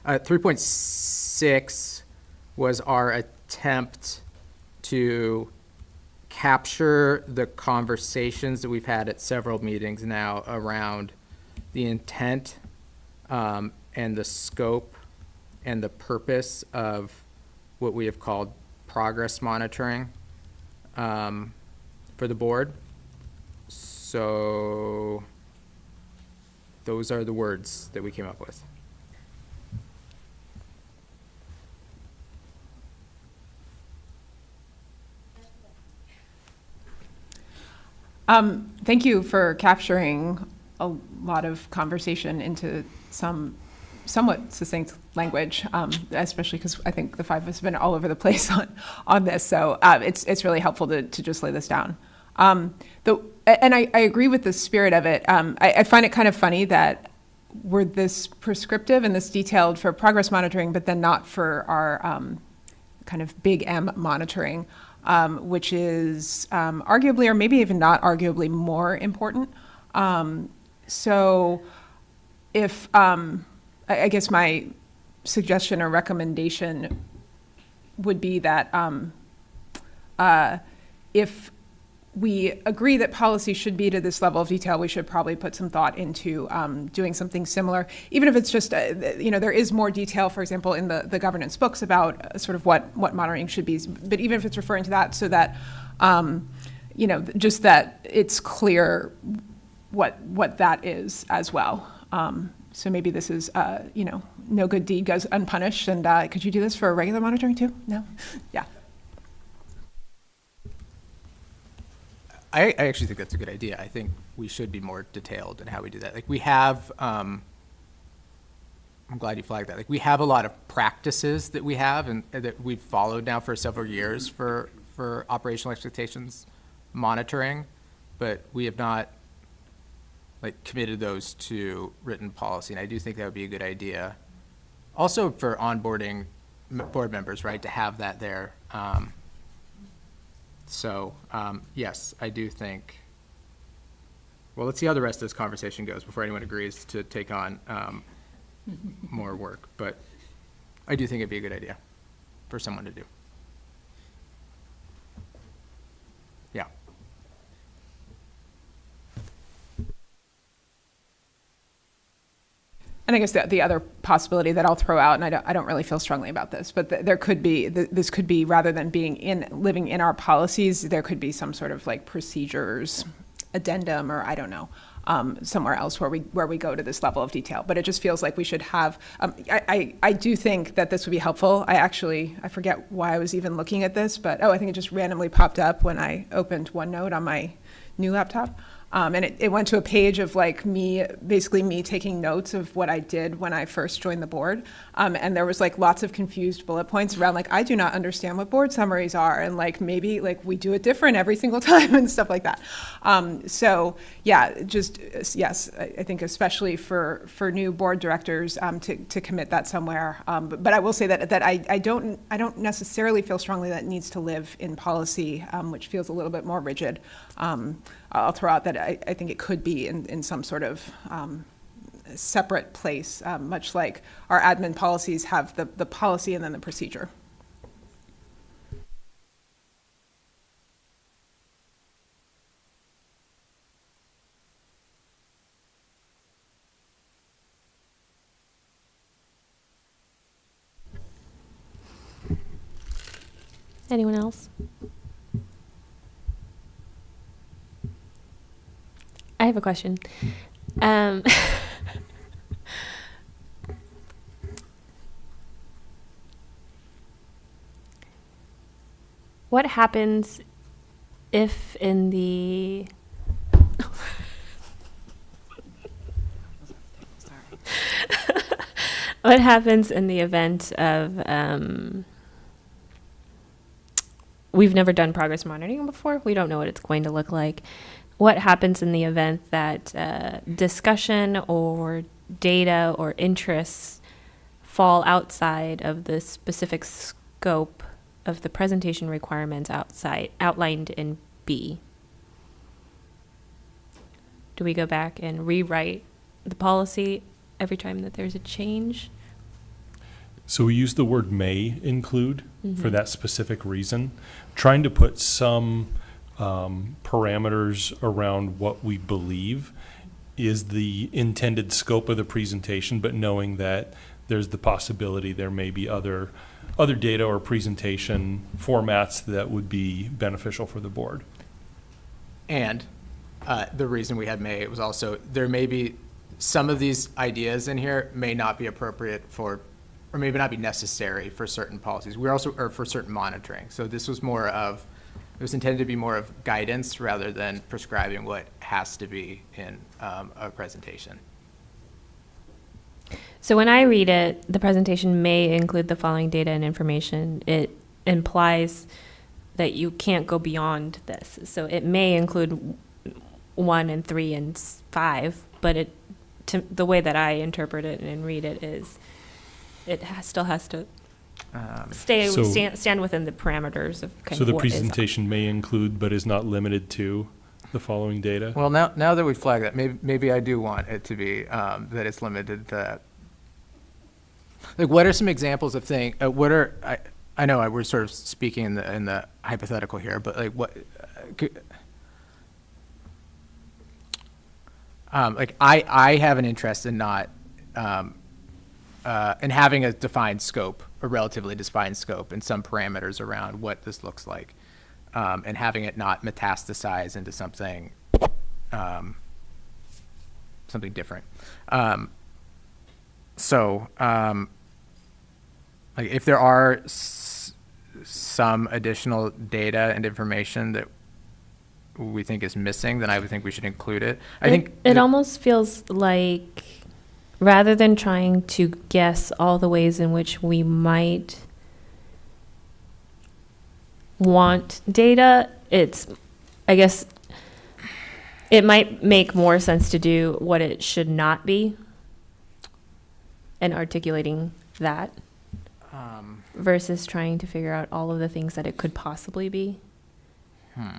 3.6 was our attempt to capture the conversations that we've had at several meetings now around the intent and the scope and the purpose of what we have called progress monitoring for the board. So those are the words that we came up with. Thank you for capturing a lot of conversation into some somewhat succinct language, especially because I think the five of us have been all over the place on this. So it's really helpful to just lay this down. And I agree with the spirit of it. I find it kind of funny that we're this prescriptive and this detailed for progress monitoring, but then not for our kind of big M monitoring, which is arguably, or maybe even not arguably, more important. So if, I guess my suggestion or recommendation would be that if we agree that policy should be to this level of detail, we should probably put some thought into doing something similar, even if it's just, there is more detail, for example, in the governance books about sort of what monitoring should be. But even if it's referring to that, so that, just that it's clear what that is as well. So maybe this is, no good deed goes unpunished. And could you do this for regular monitoring too? No? Yeah. I actually think that's a good idea. I think we should be more detailed in how we do that. Like we have, I'm glad you flagged that. Like we have a lot of practices that we have and that we've followed now for several years for operational expectations monitoring, but we have not committed those to written policy. And I do think that would be a good idea. Also for onboarding board members, right, to have that there. So, yes, I do think, well, let's see how the rest of this conversation goes before anyone agrees to take on more work. But I do think it'd be a good idea for someone to do. Yeah. And I guess the other possibility that I'll throw out, and I don't really feel strongly about this, but there could be, this could be, rather than living in our policies, there could be some sort of procedures addendum, or I don't know, somewhere else where we go to this level of detail. But it just feels like we should have, I do think that this would be helpful. I forget why I was even looking at this, but I think it just randomly popped up when I opened OneNote on my new laptop. And it went to a page of basically me taking notes of what I did when I first joined the board. And there was lots of confused bullet points around I do not understand what board summaries are. And maybe we do it different every single time and stuff like that. So yeah, just, yes, I think especially for new board directors to commit that somewhere. But I will say that I don't necessarily feel strongly that it needs to live in policy, which feels a little bit more rigid. I'll throw out that I think it could be in some sort of separate place, much like our admin policies have the policy and then the procedure. Anyone else? I have a question. What happens if in the what happens in the event of we've never done progress monitoring before. We don't know what it's going to look like. What happens in the event that discussion or data or interests fall outside of the specific scope of the presentation requirements outlined in B? Do we go back and rewrite the policy every time that there's a change? So we use the word may include for that specific reason, trying to put some parameters around what we believe is the intended scope of the presentation, but knowing that there's the possibility there may be other data or presentation formats that would be beneficial for the board. And the reason we had may, it was also, there may be some of these ideas in here may not be appropriate for, or maybe not be necessary for certain policies. We're also, or for certain monitoring. So this was more of, It was intended to be more of guidance rather than prescribing what has to be in a presentation. So when I read it, the presentation may include the following data and information. It implies that you can't go beyond this. So it may include 1 and 3 and 5, but the way that I interpret it and read it is still has to stand within the parameters of kind So of the what is presentation may include, but is not limited to, the following data? Well, now that we flag that, maybe I do want it to be that it's limited to. Like, what are some examples of things? I know we're sort of speaking in the hypothetical here, but like what? Like I have an interest in not in having a defined scope, a relatively defined scope, and some parameters around what this looks like, and having it not metastasize into something different. Like if there are some additional data and information that we think is missing, then I would think we should include it. I think it almost feels like, rather than trying to guess all the ways in which we might want data, I guess it might make more sense to do what it should not be and articulating that versus trying to figure out all of the things that it could possibly be. I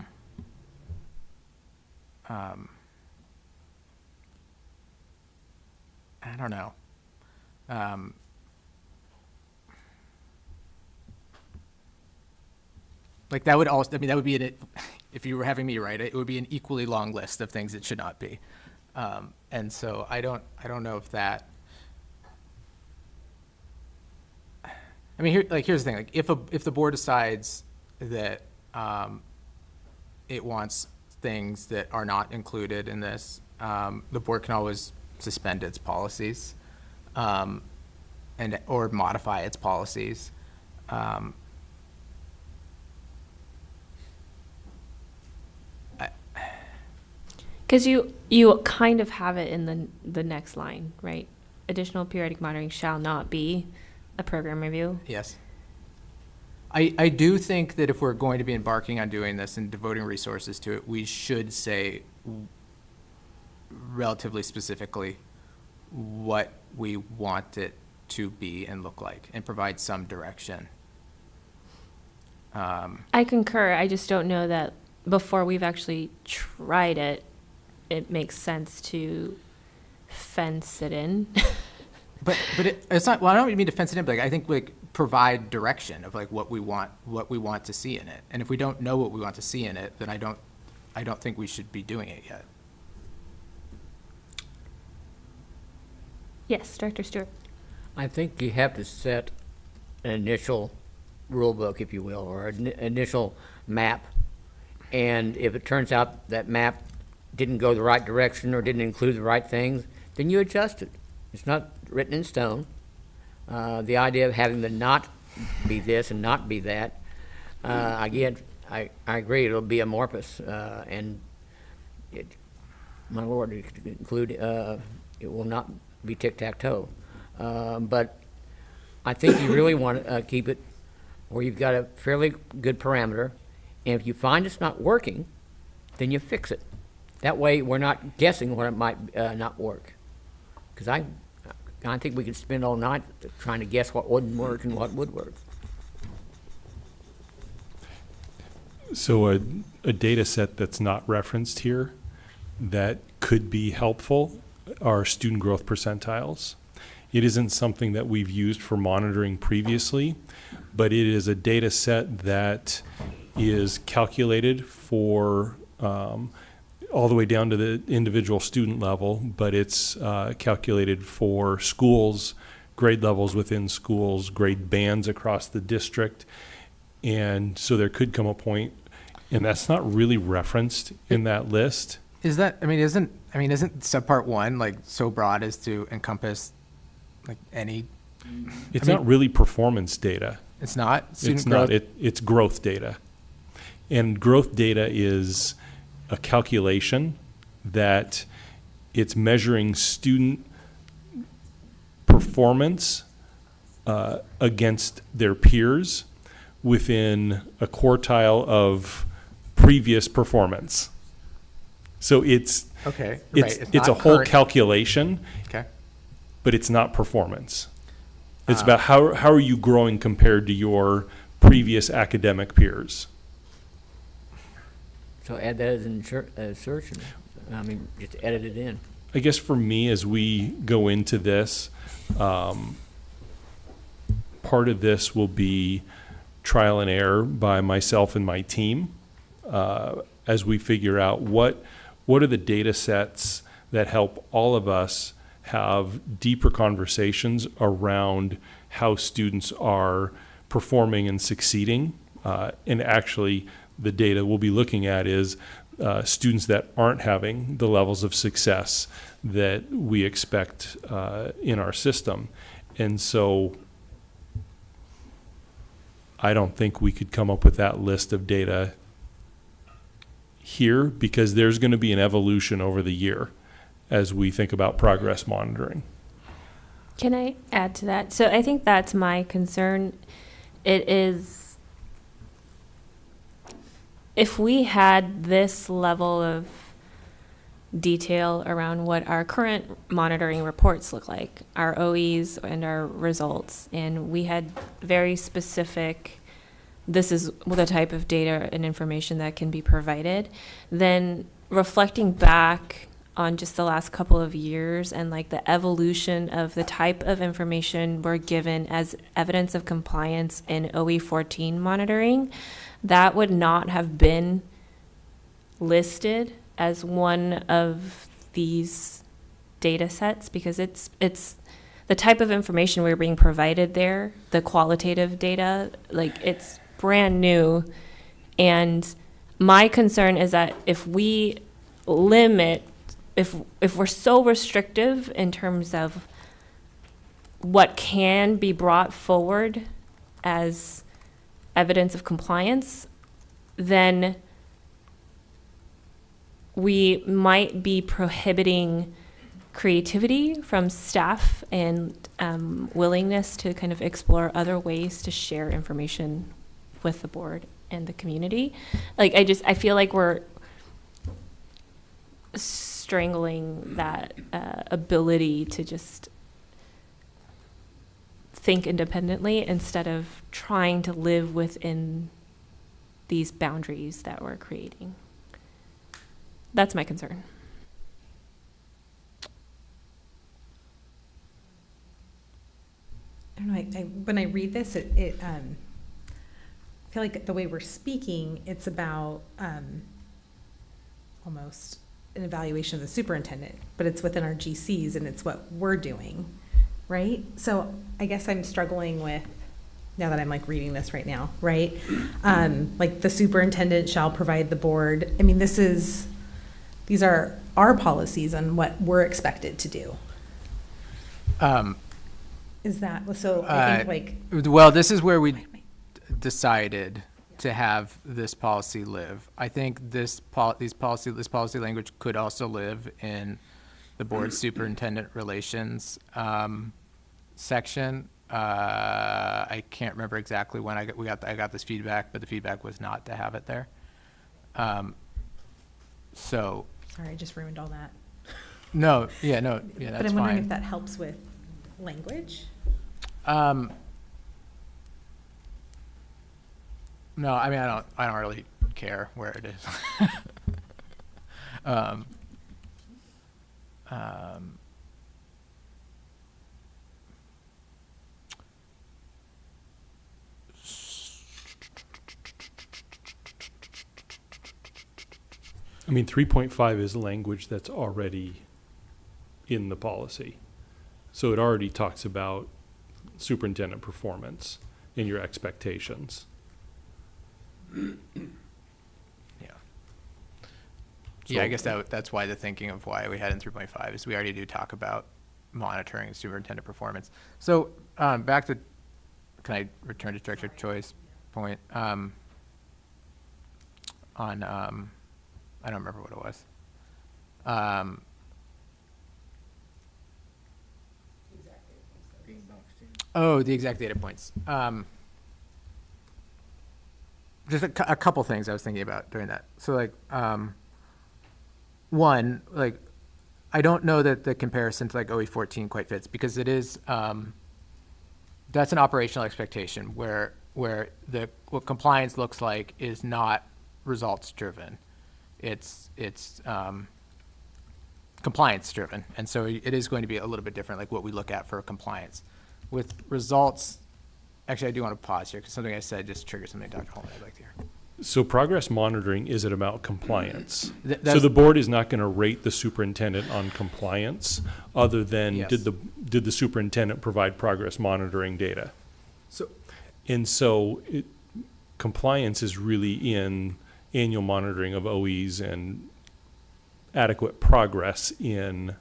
don't know. Like that would also, I mean, that would be if you were having me write it, it would be an equally long list of things it should not be. And so I don't know if that, I mean, here's the thing, like if the board decides that it wants things that are not included in this, the board can always suspend its policies or modify its policies. Because you kind of have it in the next line, right? Additional periodic monitoring shall not be a program review. Yes. I do think that if we're going to be embarking on doing this and devoting resources to it, we should say relatively specifically what we want it to be and look like and provide some direction. I concur. I just don't know that before we've actually tried it, it makes sense to fence it in. But it's not. Well, I don't mean to fence it in, but like, I think like provide direction of like what we want to see in it. And if we don't know what we want to see in it, then I don't think we should be doing it yet. Yes, Director Stewart. I think you have to set an initial rule book, if you will, or an initial map. And if it turns out that map didn't go the right direction or didn't include the right things, then you adjust it. It's not written in stone. The idea of having the not be this and not be that, again, I agree, it'll be amorphous. And my lord, it could include, it will not be tic-tac-toe. But I think you really want to keep it where you've got a fairly good parameter. And if you find it's not working, then you fix it. That way we're not guessing when it might not work. Because I think we could spend all night trying to guess what wouldn't work and what would work. So a data set that's not referenced here that could be helpful are student growth percentiles. It isn't something that we've used for monitoring previously, but it is a data set that is calculated for all the way down to the individual student level, but it's calculated for schools, grade levels within schools, grade bands across the district. And so there could come a point, and that's not really referenced in that list. Isn't subpart 1 like so broad as to encompass like any? It's not really performance data. It's not? It's not. It's growth data. And growth data is a calculation that it's measuring student performance against their peers within a quartile of previous performance. So it's Okay, it's right. it's a not whole current- calculation, Okay. but it's not performance. It's about how are you growing compared to your previous academic peers. So add that as an search, and, I mean, just edit it in. I guess for me, as we go into this, part of this will be trial and error by myself and my team as we figure out what are the data sets that help all of us have deeper conversations around how students are performing and succeeding. And actually, the data we'll be looking at is students that aren't having the levels of success that we expect in our system. And so I don't think we could come up with that list of data here, because there's going to be an evolution over the year as we think about progress monitoring. Can I add to that? So I think that's my concern. It is, if we had this level of detail around what our current monitoring reports look like, our OEs and our results, and we had very specific, this is the type of data and information that can be provided, then reflecting back on just the last couple of years and like the evolution of the type of information we're given as evidence of compliance in OE 14 monitoring, that would not have been listed as one of these data sets, because it's the type of information we're being provided there, the qualitative data, like it's brand new. And my concern is that if we limit, if we're so restrictive in terms of what can be brought forward as evidence of compliance, then we might be prohibiting creativity from staff and willingness to kind of explore other ways to share information with the board and the community. Like, I feel like we're strangling that ability to just think independently instead of trying to live within these boundaries that we're creating. That's my concern. I don't know, when I read this, I feel like the way we're speaking, it's about almost an evaluation of the superintendent, but it's within our GCs and it's what we're doing, right? So I guess I'm struggling with, now that I'm like reading this right now, right? Like the superintendent shall provide the board. I mean, these are our policies on what we're expected to do. Is that, so I think like. Well, this is where we decided to have this policy live. I think this policy language could also live in the board superintendent relations section. I can't remember exactly when I got this feedback, but the feedback was not to have it there. So. Sorry, I just ruined all that. No, that's fine. But I'm wondering if that helps with language? No, I mean, I don't really care where it is. I mean, 3.5 is language that's already in the policy. So it already talks about superintendent performance and your expectations. Yeah, I guess that's why the thinking of why we had in 3.5 is we already do talk about monitoring superintendent performance. So back to, can I return to Director Choi's point? on, I don't remember what it was. Oh, the exact data points. Just a couple things I was thinking about during that. So like, one, like, I don't know that the comparison to like OE14 quite fits, because it is, that's an operational expectation where what compliance looks like is not results driven. It's compliance driven. And so it is going to be a little bit different, like what we look at for compliance. With results, actually, I do want to pause here because something I said just triggered something, Dr. Holman, I'd like to hear. So progress monitoring, is it about compliance? So That's- the board is not going to rate the superintendent on compliance other than Yes. did the superintendent provide progress monitoring data? So, And so compliance is really in annual monitoring of OEs and adequate progress in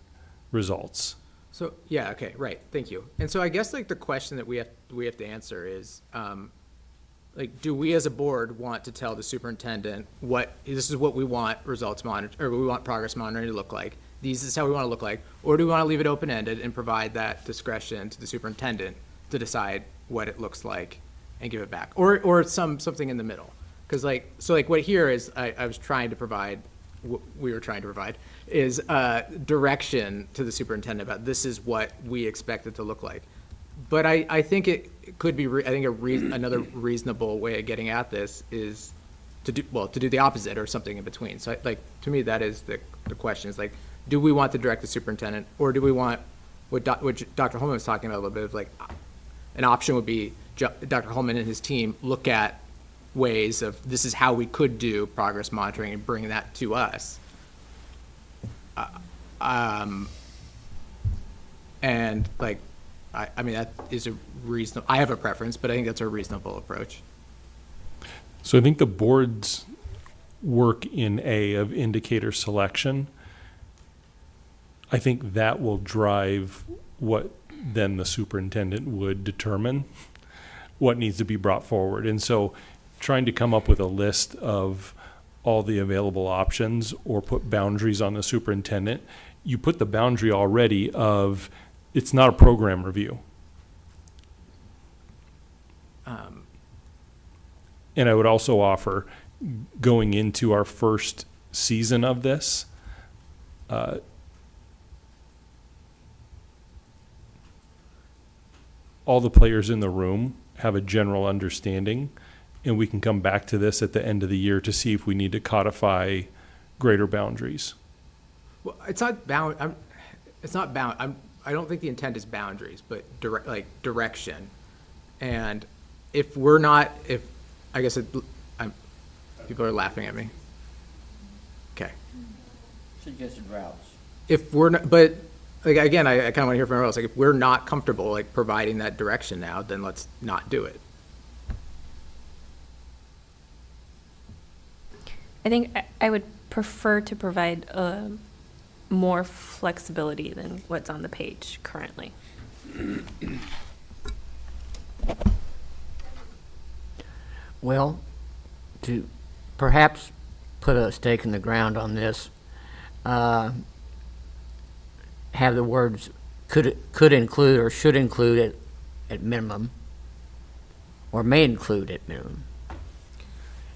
results. So, yeah, okay, right, thank you. And so I guess like the question that we have to answer is, like, do we as a board want to tell the superintendent this is what we want results monitor, or we want progress monitoring to look like? This is how we want to look like, or do we want to leave it open-ended and provide that discretion to the superintendent to decide what it looks like and give it back, or something in the middle? Because like what here is I was trying to provide, what we were trying to provide is direction to the superintendent about this is what we expect it to look like. But I think it could be, I think another reasonable way of getting at this is to do the opposite or something in between. So like, to me, that is the question is like, do we want to direct the superintendent, or do we want what Dr. Holman was talking about a little bit of like, an option would be Dr. Holman and his team look at ways of this is how we could do progress monitoring and bring that to us. And like, I mean, that is a reasonable, I have a preference, but I think that's a reasonable approach. So I think the board's work in A of indicator selection, I think that will drive what then the superintendent would determine what needs to be brought forward. And so trying to come up with a list of all the available options or put boundaries on the superintendent, you put the boundary already of it's not a program review. And I would also offer, going into our first season of this, all the players in the room have a general understanding, and we can come back to this at the end of the year to see if we need to codify greater boundaries. Well, it's not bound. I don't think the intent is boundaries, but direction. And if we're not, I guess people are laughing at me. Okay. Suggested routes. If we're not, but like again, I kind of want to hear from everyone else. Like if we're not comfortable like providing that direction now, then let's not do it. I think I would prefer to provide more flexibility than what's on the page currently. Well, to perhaps put a stake in the ground on this, have the words could include or should include at minimum, or may include at minimum.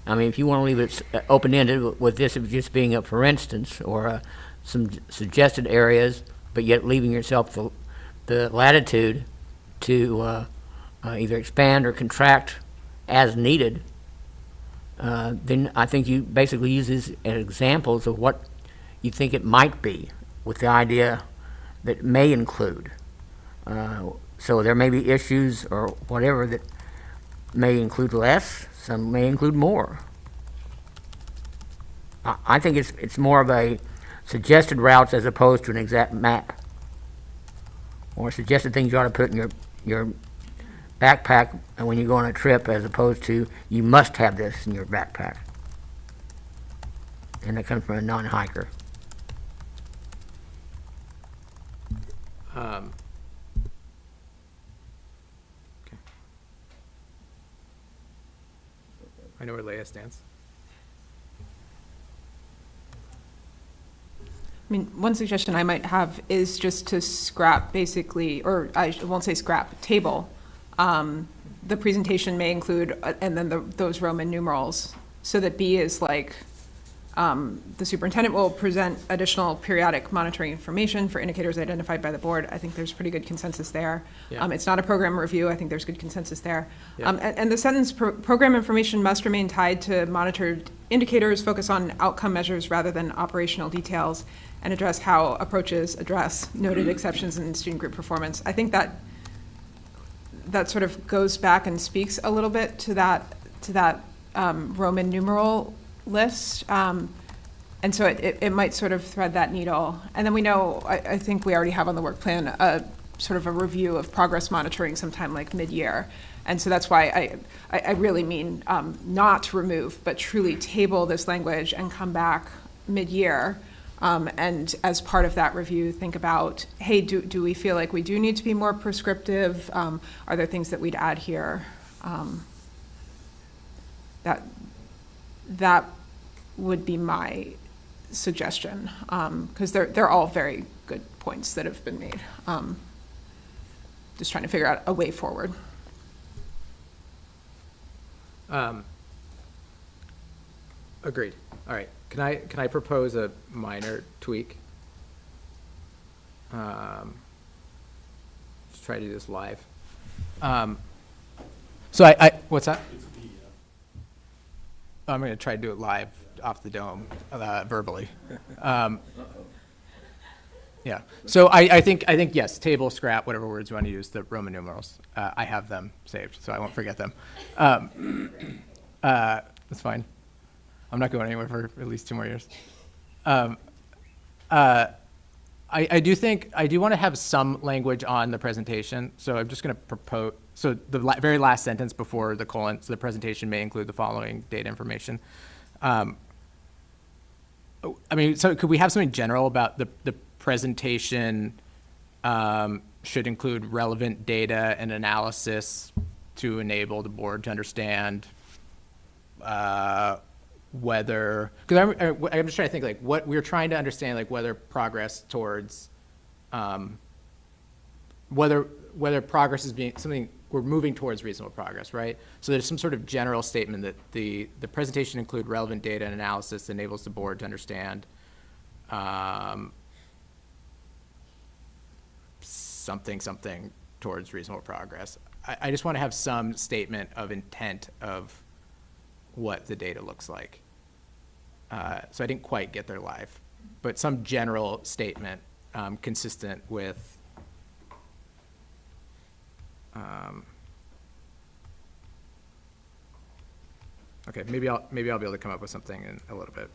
I mean, if you want to leave it open-ended with this of just being a for instance or some suggested areas, but yet leaving yourself the latitude to either expand or contract as needed, then I think you basically use these as examples of what you think it might be, with the idea that it may include. So there may be issues or whatever that may include less, some may include more. I think it's more of a suggested routes as opposed to an exact map, or suggested things you ought to put in your backpack when you go on a trip, as opposed to you must have this in your backpack. And that comes from a non-hiker. Okay. I know where Leia stands. I mean, one suggestion I might have is just to scrap basically, or I won't say scrap, table. The presentation may include, and then those Roman numerals, so that B is like, the superintendent will present additional periodic monitoring information for indicators identified by the board. I think there's pretty good consensus there. Yeah. It's not a program review. I think there's good consensus there. Yeah. And the sentence, program information must remain tied to monitored indicators, focus on outcome measures rather than operational details, and address how approaches address noted exceptions in student group performance. I think that sort of goes back and speaks a little bit to that Roman numeral list. And so it might sort of thread that needle. And then we know, I think we already have on the work plan a sort of a review of progress monitoring sometime like mid-year. And so that's why I really mean not remove, but truly table this language and come back mid-year. And as part of that review, think about, hey, do we feel like we do need to be more prescriptive? Are there things that we'd add here? That would be my suggestion, because they're all very good points that have been made. Just trying to figure out a way forward. Agreed. All right. Can I propose a minor tweak? Let's try to do this live. So what's that? I'm going to try to do it live off the dome, verbally. Yeah. So I think yes, table, scrap, whatever words you want to use, the Roman numerals. I have them saved, so I won't forget them. That's fine. I'm not going anywhere for at least 2 more years. I do want to have some language on the presentation. So I'm just going to propose, so the very last sentence before the colon, so the presentation may include the following data information. I mean, so could we have something general about the presentation should include relevant data and analysis to enable the board to understand whether, because I'm just trying to think like what we're trying to understand, like whether progress towards, whether progress is being something, we're moving towards reasonable progress, right? So there's some sort of general statement that the presentation include relevant data and analysis that enables the board to understand something towards reasonable progress. I just want to have some statement of intent of what the data looks like. So I didn't quite get there live, but some general statement consistent with okay, maybe I'll be able to come up with something in a little bit.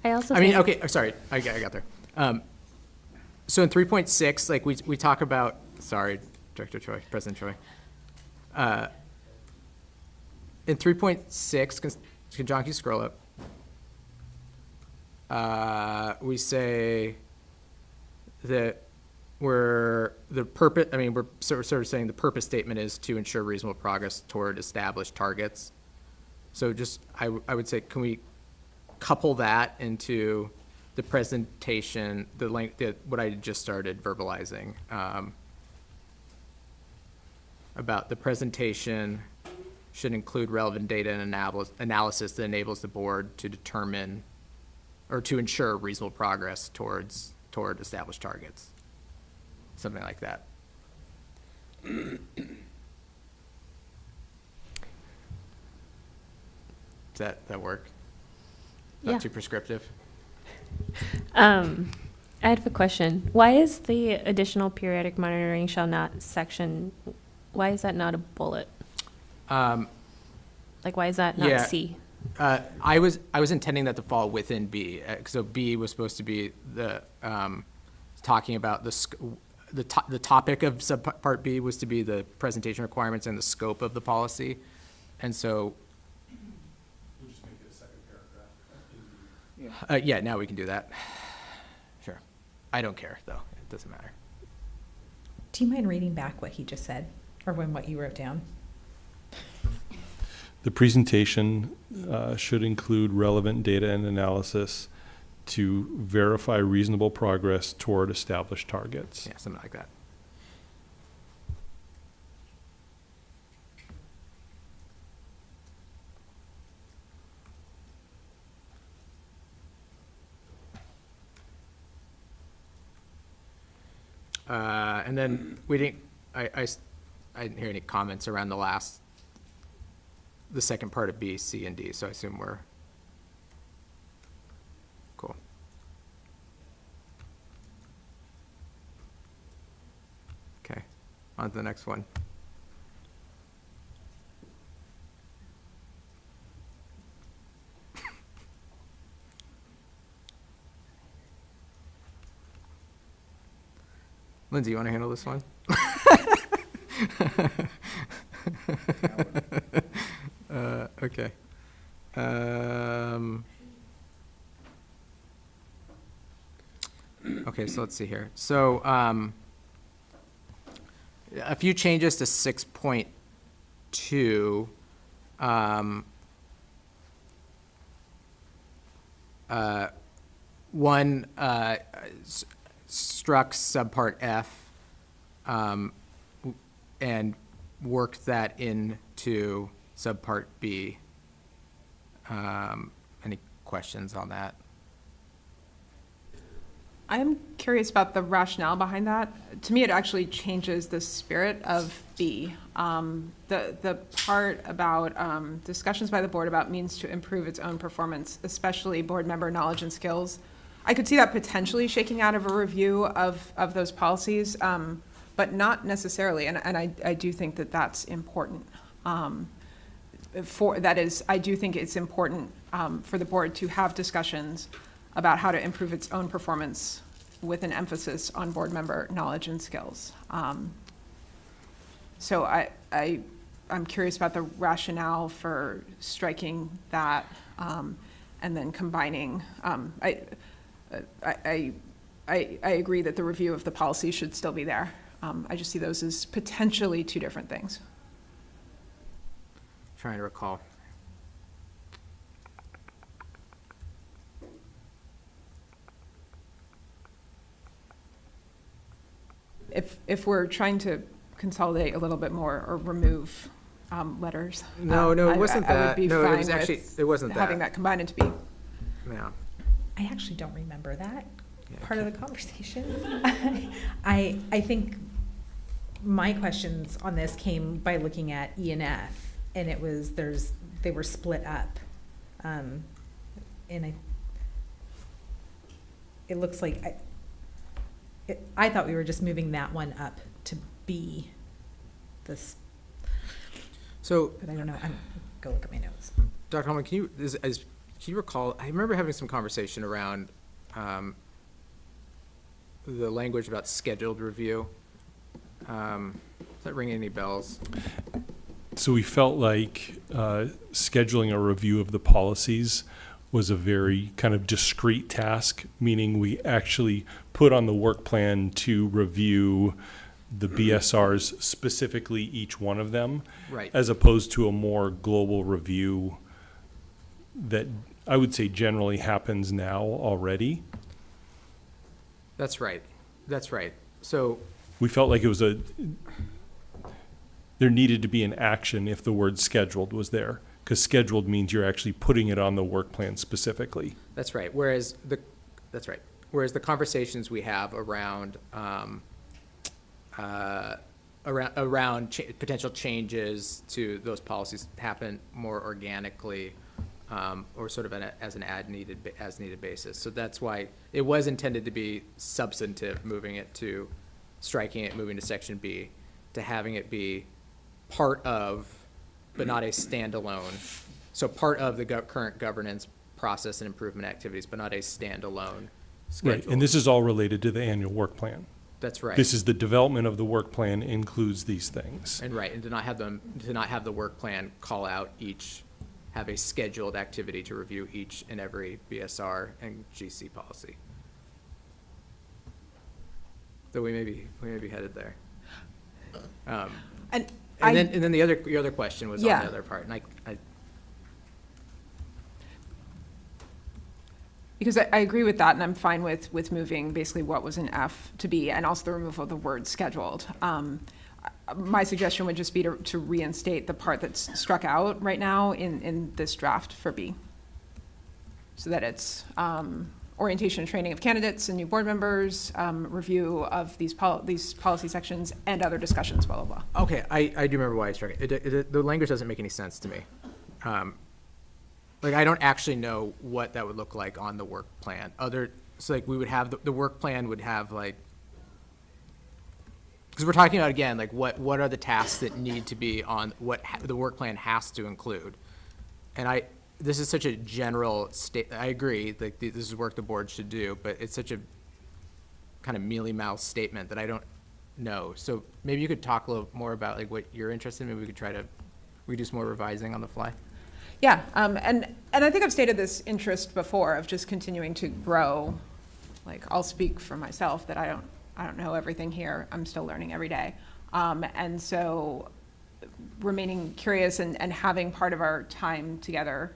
I mean, okay, sorry, I got there. So in 3.6, like we talk about, sorry, Director Choi, President Choi. In 3.6, can John, can you scroll up? We say that we're sort of saying the purpose statement is to ensure reasonable progress toward established targets. So just, I would say, can we couple that into the presentation, what I just started verbalizing, about the presentation should include relevant data and analysis that enables the board to determine or to ensure reasonable progress toward established targets. Something like that. Does that work? Not Yeah. too prescriptive? I have a question. Why is the additional periodic monitoring shall not section, why is that not a bullet? Like, why is that not yeah. C? I was intending that to fall within B. So B was supposed to be the talking about the topic of subpart B was to be the presentation requirements and the scope of the policy, and so. We'll just make it a second paragraph. Yeah, now we can do that. Sure. I don't care though. It doesn't matter. Do you mind reading back what he just said, or what you wrote down? The presentation should include relevant data and analysis to verify reasonable progress toward established targets. Yeah, something like that. And then we didn't, I didn't hear any comments around the second part of B, C, and D, so I assume we're cool. Okay, on to the next one. Lindsay, you want to handle this one? Okay. Okay, so let's see here. So a few changes to 6.2. One, struck subpart F and worked that into subpart B. Any questions on that? I'm curious about the rationale behind that. To me, it actually changes the spirit of B. The part about discussions by the board about means to improve its own performance, especially board member knowledge and skills. I could see that potentially shaking out of a review of those policies, but not necessarily. And I do think that that's important. I do think it's important for the board to have discussions about how to improve its own performance with an emphasis on board member knowledge and skills. So I'm curious about the rationale for striking that and then combining. I agree that the review of the policy should still be there. I just see those as potentially two different things. Trying to recall. If we're trying to consolidate a little bit more or remove letters. No, it wasn't I would that. be No, fine it was actually, with it wasn't that. having that combined into B. Yeah. I actually don't remember that Yeah, part of the conversation. I think my questions on this came by looking at E and F, and it was they were split up, and it looks like I thought we were just moving that one up to B. This, So, but I don't know. Go look at my notes. Dr. Holman, can you recall, I remember having some conversation around the language about scheduled review. Does that ring any bells? So we felt like scheduling a review of the policies was a very kind of discrete task, meaning we actually put on the work plan to review the BSRs, specifically each one of them, Right. as opposed to a more global review that I would say generally happens now already. That's right. That's right. So, We felt like it was there needed to be an action if the word scheduled was there, because scheduled means you're actually putting it on the work plan specifically. that's right. Whereas the conversations we have around potential changes to those policies happen more organically, or sort of as an as needed basis. So that's why it was intended to be substantive, striking it, moving to section B, to having it be part of, but not a standalone. So part of the current governance process and improvement activities, but not a standalone schedule. Right, and this is all related to the annual work plan. That's right. This is the development of the work plan includes these things. And to not have the work plan call out have a scheduled activity to review each and every BSR and GC policy. So we may be headed there. And And then your other question was on Yeah. the other part, and Because I agree with that, and I'm fine with moving basically what was in F to B, and also the removal of the word scheduled. My suggestion would just be to reinstate the part that's struck out right now in this draft for B. So that it's orientation and training of candidates and new board members, review of these policy sections, and other discussions, blah, blah, blah. Okay, I do remember why I struck it. The language doesn't make any sense to me. Like, I don't actually know what that would look like on the work plan. So like, we would have, the work plan would have like, because we're talking about, again, like what are the tasks that need to be on, what the work plan has to include. And this is such a general I agree, like this is work the board should do, but it's such a kind of mealy-mouthed statement that I don't know. So maybe you could talk a little more about like what you're interested in. Maybe we could do some more revising on the fly. Yeah, and I think I've stated this interest before of just continuing to grow. Like, I'll speak for myself that I don't know everything here. I'm still learning every day. And so remaining curious and having part of our time together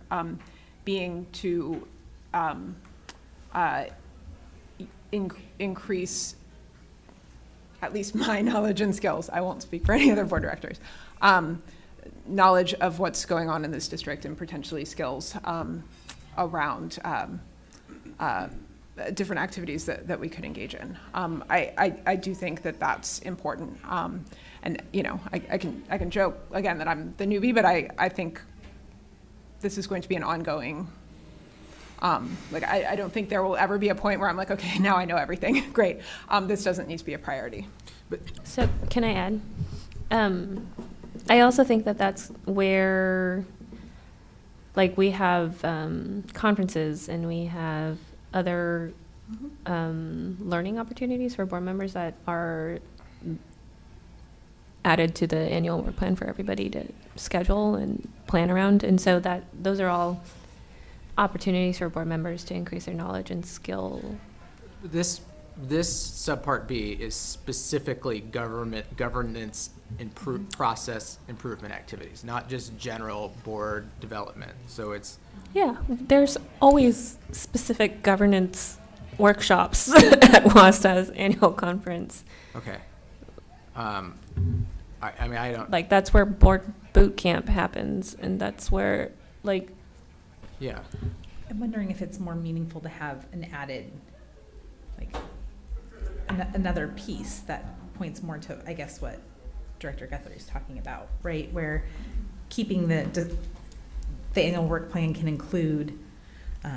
being to increase at least my knowledge and skills. I won't speak for any other board directors. Knowledge of what's going on in this district and potentially skills around different activities that we could engage in. I do think that that's important. And you know, I can joke again that I'm the newbie, but I think this is going to be an ongoing. Like I don't think there will ever be a point where I'm like, okay, now I know everything. Great. This doesn't need to be a priority. So can I add? I also think that that's where, like, we have conferences and we have other learning opportunities for board members that are added to the annual work plan for everybody to schedule and plan around. And so that those are all opportunities for board members to increase their knowledge and skill. This subpart B is specifically governance process improvement activities, not just general board development. So it's Yeah, there's always specific governance workshops at WASDA's annual conference. okay. I mean, I don't. Like, that's where board boot camp happens, and that's where, like, Yeah. I'm wondering if it's more meaningful to have an added, like, another piece that points more to, I guess, what Director Guthrie is talking about, right? Where keeping the annual work plan can include, I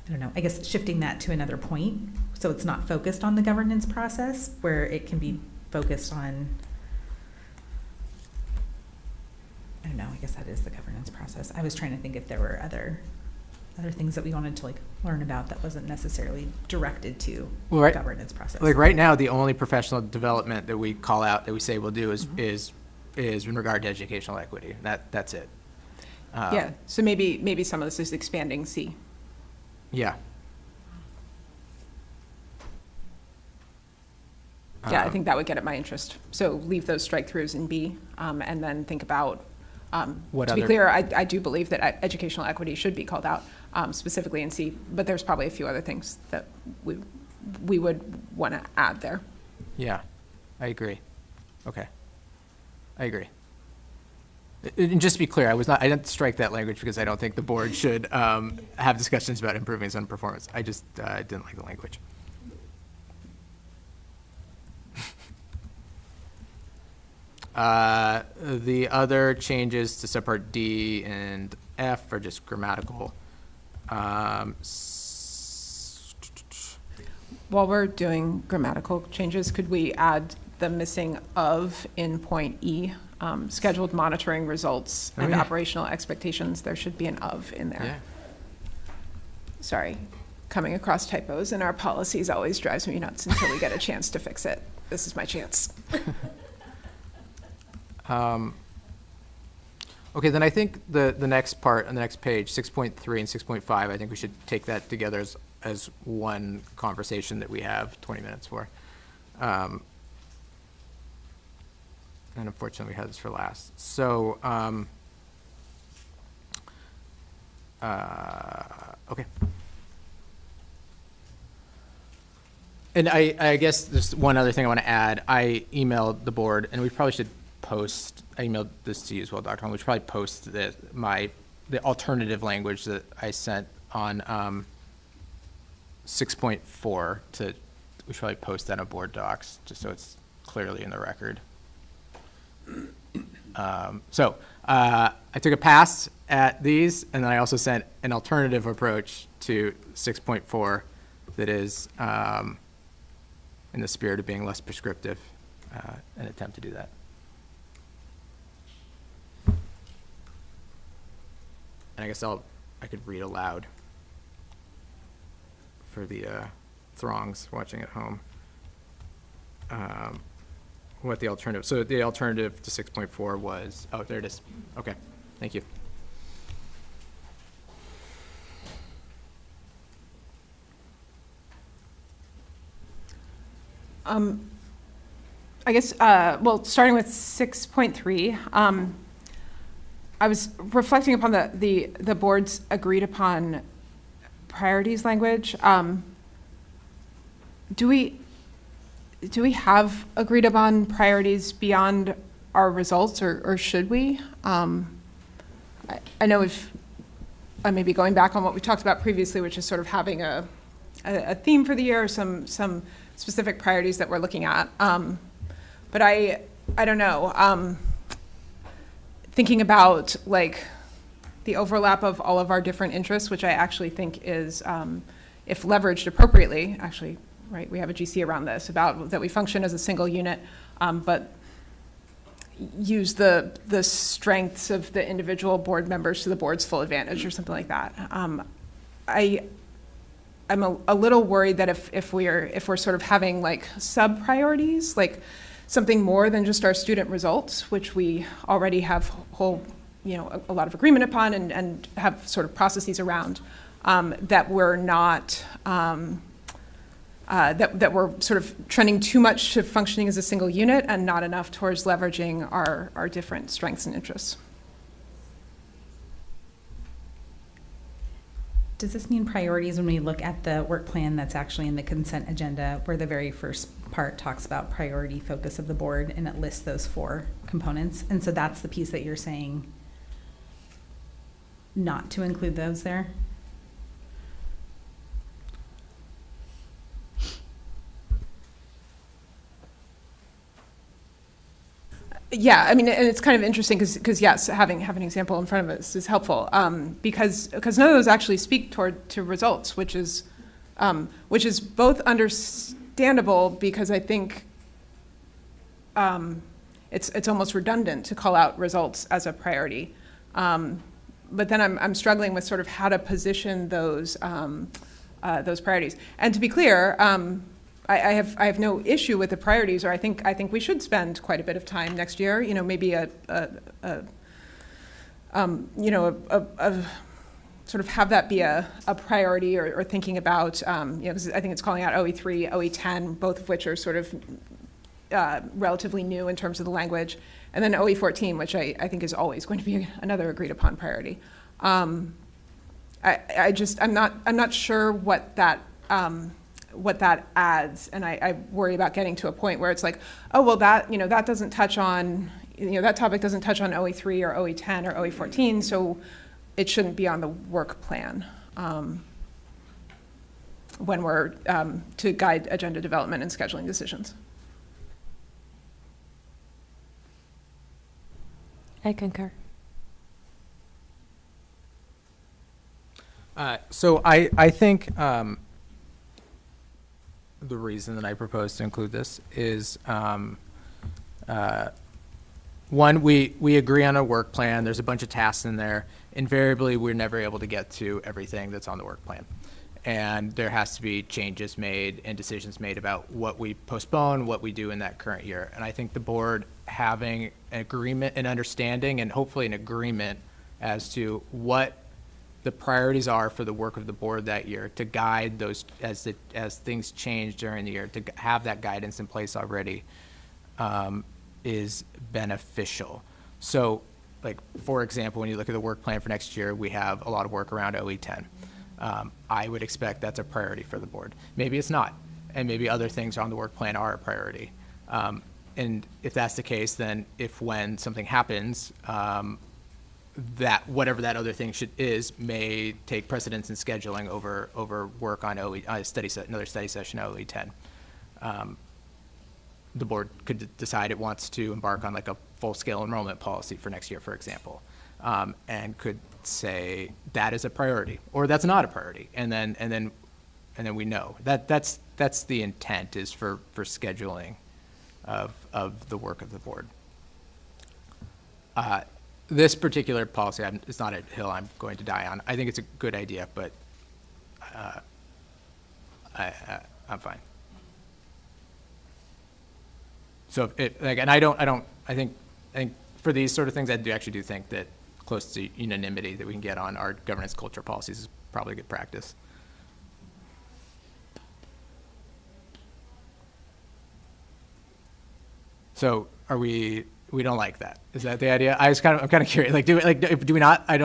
don't know, I guess shifting that to another point, so it's not focused on the governance process, where it can be focused on, I don't know, I guess that is the governance process. I was trying to think if there were other things that we wanted to like learn about that wasn't necessarily directed to Well, governance process. Like right now, the only professional development that we call out that we say we'll do is in regard to educational equity. That's it. Yeah, so maybe some of this is expanding C. Yeah. Yeah, I think that would get at my interest. So leave those strike-throughs in B, and then think about, What to be other- clear, I do believe that educational equity should be called out, specifically in C, but there's probably a few other things that we would want to add there. Yeah, I agree. Okay, I agree. And just to be clear, I didn't strike that language because I don't think the board should have discussions about improving its own performance. I just didn't like the language. The other changes to subpart D and F are just grammatical. While we're doing grammatical changes, could we add the missing of in point E? Scheduled monitoring results and yeah. operational expectations, there should be an of in there. Yeah. Sorry, coming across typos in our policies always drives me nuts until we get a chance to fix it. This is my chance. Okay, then I think the next part on the next page, 6.3 and 6.5, I think we should take that together as one conversation that we have 20 minutes for. And unfortunately, we had this for last. So, okay. And I guess there's one other thing I want to add. I emailed the board, and we probably should post, I emailed this to you as well, Dr. Holm. We should probably post the alternative language that I sent on 6.4 to, we should probably post that on board docs, just so it's clearly in the record. I took a pass at these, and then I also sent an alternative approach to 6.4 that is in the spirit of being less prescriptive, an attempt to do that. And I guess I could read aloud for the throngs watching at home. What the alternative, so the alternative to 6.4 was, oh, there it is. Okay, thank you. I guess, well, starting with 6.3, I was reflecting upon the board's agreed upon priorities language. Do we have agreed upon priorities beyond our results, or should we? I know I may be going back on what we talked about previously, which is sort of having a theme for the year, some specific priorities that we're looking at. But I don't know. Thinking about like the overlap of all of our different interests, which I actually think is, if leveraged appropriately, actually, right, we have a GC around this, about that we function as a single unit, but use the strengths of the individual board members to the board's full advantage or something like that. I'm a little worried that if we're sort of having like sub priorities, like something more than just our student results, which we already have a lot of agreement upon and have sort of processes around, that we're not, that we're sort of trending too much to functioning as a single unit and not enough towards leveraging our different strengths and interests. Does this mean priorities when we look at the work plan that's actually in the consent agenda, where the very first part talks about priority focus of the board and it lists those 4 components? And so that's the piece that you're saying not to include those there? Yeah, I mean, and it's kind of interesting because yes, having an example in front of us is helpful, because none of those actually speak to results, which is both understandable, because I think it's almost redundant to call out results as a priority, but then I'm struggling with sort of how to position those priorities. And to be clear, I have no issue with the priorities, or I think we should spend quite a bit of time next year. Maybe a sort of have that be a priority, or thinking about, because I think it's calling out OE3, OE10, both of which are sort of relatively new in terms of the language, and then OE14, which I think is always going to be another agreed upon priority. I'm not sure what that adds, and I worry about getting to a point where it's like, oh well, that doesn't touch on, that topic doesn't touch on OE3 or OE10 or OE14, so it shouldn't be on the work plan when we're to guide agenda development and scheduling decisions. I concur. So I think the reason that I propose to include this is, one, we agree on a work plan. There's a bunch of tasks in there. Invariably, we're never able to get to everything that's on the work plan. And there has to be changes made and decisions made about what we postpone, what we do in that current year. And I think the board having an agreement, an understanding, and hopefully an agreement as to what the priorities are for the work of the board that year, to guide those as things change during the year, to have that guidance in place already, is beneficial. So, like, for example, when you look at the work plan for next year, we have a lot of work around OE10. I would expect that's a priority for the board. Maybe it's not. and maybe other things on the work plan are a priority. And if that's the case, then when something happens, that whatever that other thing is may take precedence in scheduling over work on another study session on OE 10. The board could decide it wants to embark on like a full-scale enrollment policy for next year, for example, and could say that is a priority or that's not a priority, and then we know that's the intent, is for scheduling of the work of the board. This particular policy, it's not a hill I'm going to die on. I think it's a good idea, but I'm fine. So I think for these sort of things, I do think that close to unanimity that we can get on our governance culture policies is probably good practice. So we don't like that. Is that the idea? I'm kind of curious. Do we not? I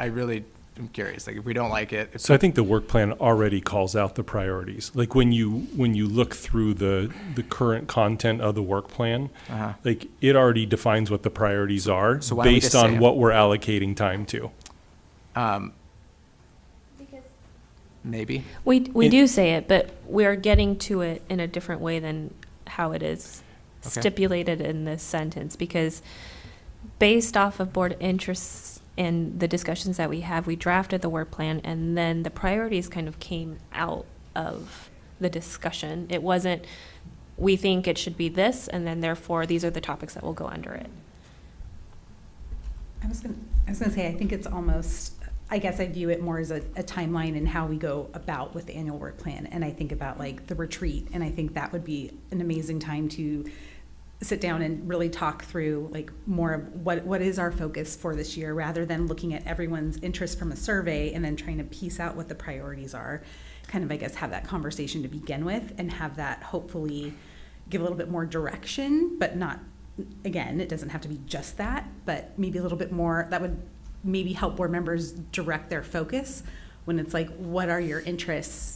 really am curious. If we don't like it. So I think the work plan already calls out the priorities. Like when you look through the current content of the work plan, it already defines what the priorities are So why don't we based just say on it? what we're allocating time to. Maybe. We do say it, but we're getting to it in a different way than how it is Okay. stipulated in this sentence, because based off of board interests and the discussions that we have, we drafted the work plan, and then the priorities kind of came out of the discussion. It wasn't, we think it should be this, and then therefore these are the topics that will go under it. I was gonna say, I think it's almost, I guess I view it more as a timeline in how we go about with the annual work plan. And I think about like the retreat, and I think that would be an amazing time to sit down and really talk through like more of what is our focus for this year, rather than looking at everyone's interest from a survey and then trying to piece out what the priorities are. Kind of, I guess, have that conversation to begin with, and have that hopefully give a little bit more direction, but not, again, it doesn't have to be just that, but maybe a little bit more, that would maybe help board members direct their focus when it's like, what are your interests,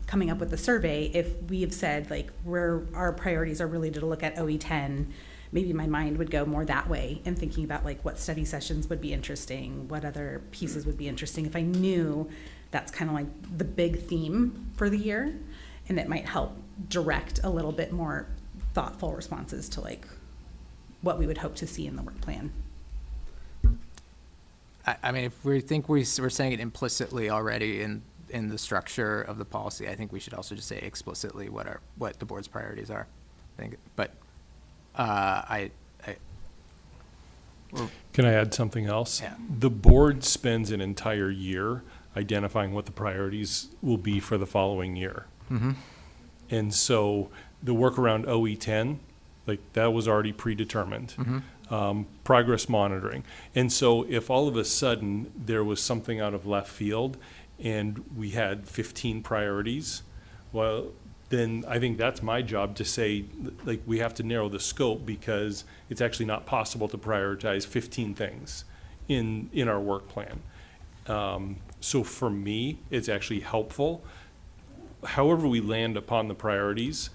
coming up with the survey. If we have said like our priorities are really to look at OE 10, maybe my mind would go more that way and thinking about like what study sessions would be interesting, what other pieces would be interesting, if I knew that's kind of like the big theme for the year, and it might help direct a little bit more thoughtful responses to like what we would hope to see in the work plan. I mean, if we think we're saying it implicitly already in the structure of the policy, I think we should also just say explicitly what the board's priorities are. I think, but Can I add something else? Yeah. The board spends an entire year identifying what the priorities will be for the following year. Mm-hmm. And so the work around OE 10, that was already predetermined. Mm-hmm. Progress monitoring. And so if all of a sudden there was something out of left field and we had 15 priorities, well, then I think that's my job to say, we have to narrow the scope, because it's actually not possible to prioritize 15 things in our work plan. So for me, it's actually helpful. However we land upon the priorities,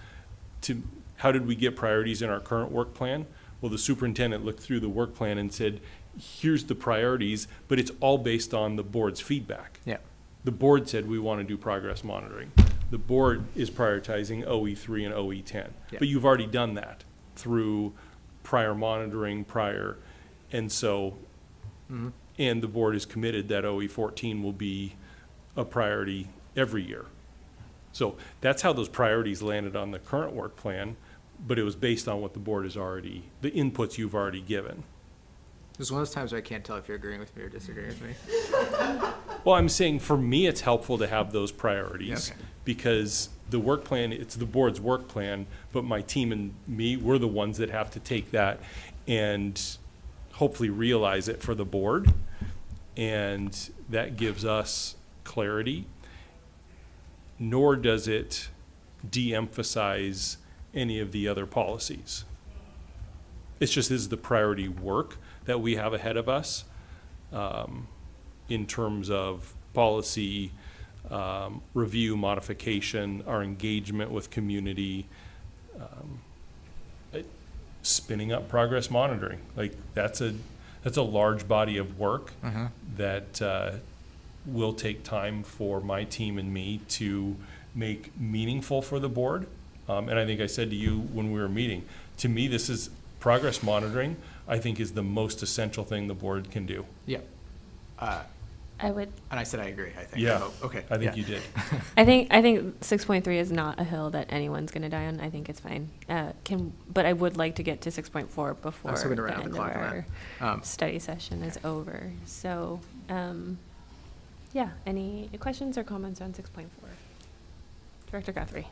how did we get priorities in our current work plan? Well, the superintendent looked through the work plan and said, here's the priorities, but it's all based on the board's feedback. Yeah. The board said we want to do progress monitoring. The board is prioritizing OE3 and OE10. Yeah. But you've already done that through prior monitoring, and so, and the board is committed that OE14 will be a priority every year. So that's how those priorities landed on the current work plan, but it was based on what the board is already, the inputs you've already given. This is one of those times where I can't tell if you're agreeing with me or disagreeing with me. Well, I'm saying for me, it's helpful to have those priorities, Okay. because the work plan, it's the board's work plan, but my team and me, we're the ones that have to take that and hopefully realize it for the board. And that gives us clarity, nor does it de-emphasize any of the other policies. It's just, this is the priority work that we have ahead of us in terms of policy review, modification, our engagement with community, spinning up progress monitoring. Like that's a large body of work that will take time for my team and me to make meaningful for the board. And I think I said to you when we were meeting, to me, this is progress monitoring, I think is the most essential thing the board can do. Yeah. I would. And I said I agree, I think. Yeah. Oh, okay. I think yeah. you did. I think 6.3 is not a hill that anyone's going to die on. I think it's fine. But I would like to get to 6.4 before I'm still gonna the run out the end of clock on our that. study session is over. So, yeah. Any questions or comments on 6.4? Director Guthrie.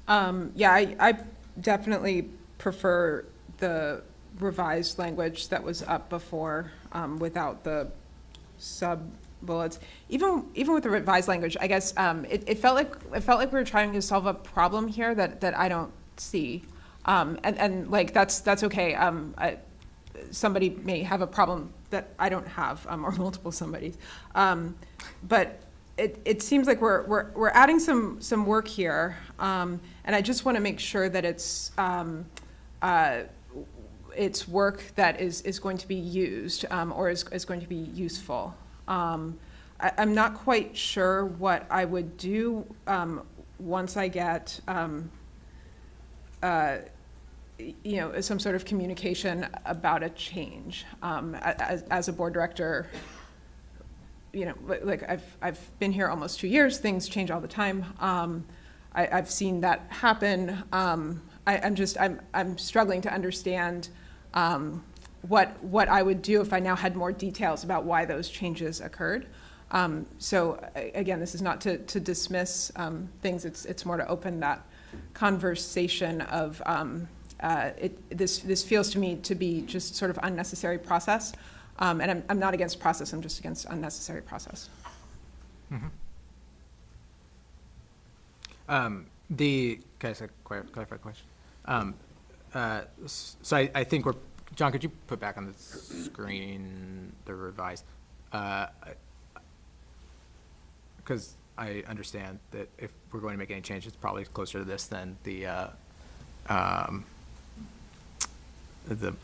Yeah, I definitely prefer the revised language that was up before, without the sub-bullets. Even with the revised language, I guess, it felt like we were trying to solve a problem here that I don't see. And like, that's okay. Somebody may have a problem that I don't have, or multiple somebodies. But it seems like we're adding some work here, and I just want to make sure that it's work that is going to be used, or is going to be useful. I'm not quite sure what I would do once I get some sort of communication about a change. As a board director, like I've been here almost 2 years. Things change all the time. I've seen that happen. I'm struggling to understand what I would do if I now had more details about why those changes occurred. So again, this is not to dismiss things. It's more to open that conversation of this feels to me to be just sort of unnecessary process. And I'm not against process. I'm just against unnecessary process. Mm-hmm. Can I ask a clarified question? So I think John, could you put back on the screen the revised? Because I understand that if we're going to make any changes, it's probably closer to this than the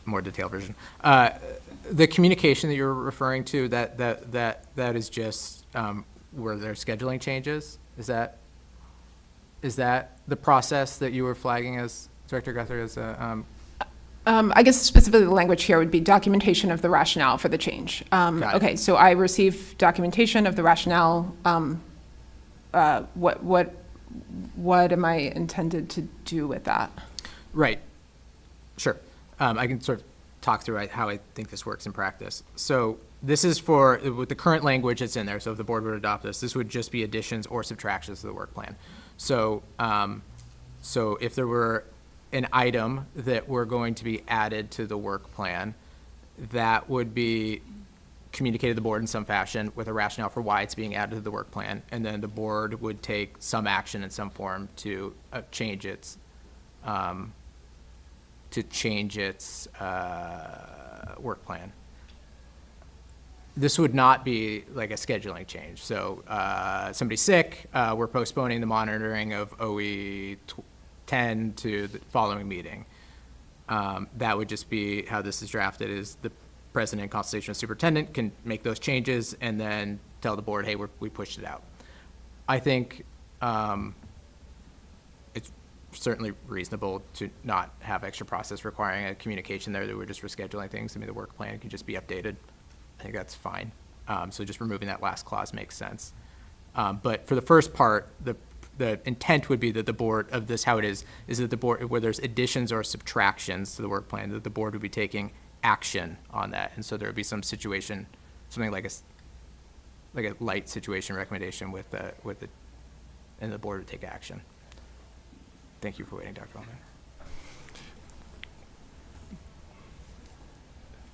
more detailed version. The communication that you're referring to, that is just where there's scheduling changes. Is that the process that you were flagging as Director Guthrie as I guess specifically the language here would be documentation of the rationale for the change. Okay, so I receive documentation of the rationale. What am I intended to do with that? Right. Sure. I can sort of talk through how I think this works in practice. So this is with the current language that's in there. So if the board would adopt this would just be additions or subtractions to the work plan. So, so if there were an item that were going to be added to the work plan, that would be communicated to the board in some fashion with a rationale for why it's being added to the work plan, and then the board would take some action in some form to change its work plan. This would not be like a scheduling change. So somebody's sick, we're postponing the monitoring of OE 10 to the following meeting. That would just be how this is drafted, is the president in consultation with superintendent can make those changes and then tell the board, hey, we pushed it out. I think it's certainly reasonable to not have extra process requiring a communication there that we're just rescheduling things. I mean, the work plan can just be updated. I think that's fine. So just removing that last clause makes sense. But for the first part, the intent would be that the board of this, how it is that the board, where there's additions or subtractions to the work plan, that the board would be taking action on that. And so there would be some situation, something like a light situation recommendation and the board would take action. Thank you for waiting, Dr. Ullman.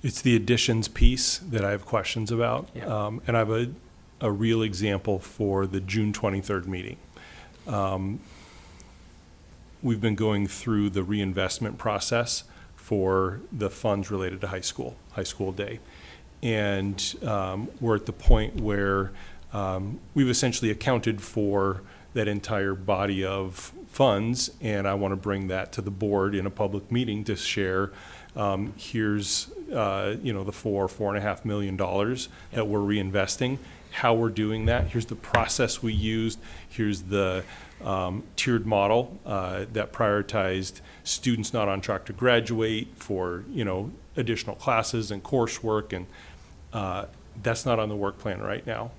It's the additions piece that I have questions about. Yeah. And I have a real example for the June 23rd meeting. We've been going through the reinvestment process for the funds related to high school day. And we're at the point where we've essentially accounted for that entire body of funds, and I want to bring that to the board in a public meeting to share. Here's the $4.5 million that we're reinvesting, how we're doing that. Here's the process we used. Here's the tiered model that prioritized students not on track to graduate for additional classes and coursework, and that's not on the work plan right now.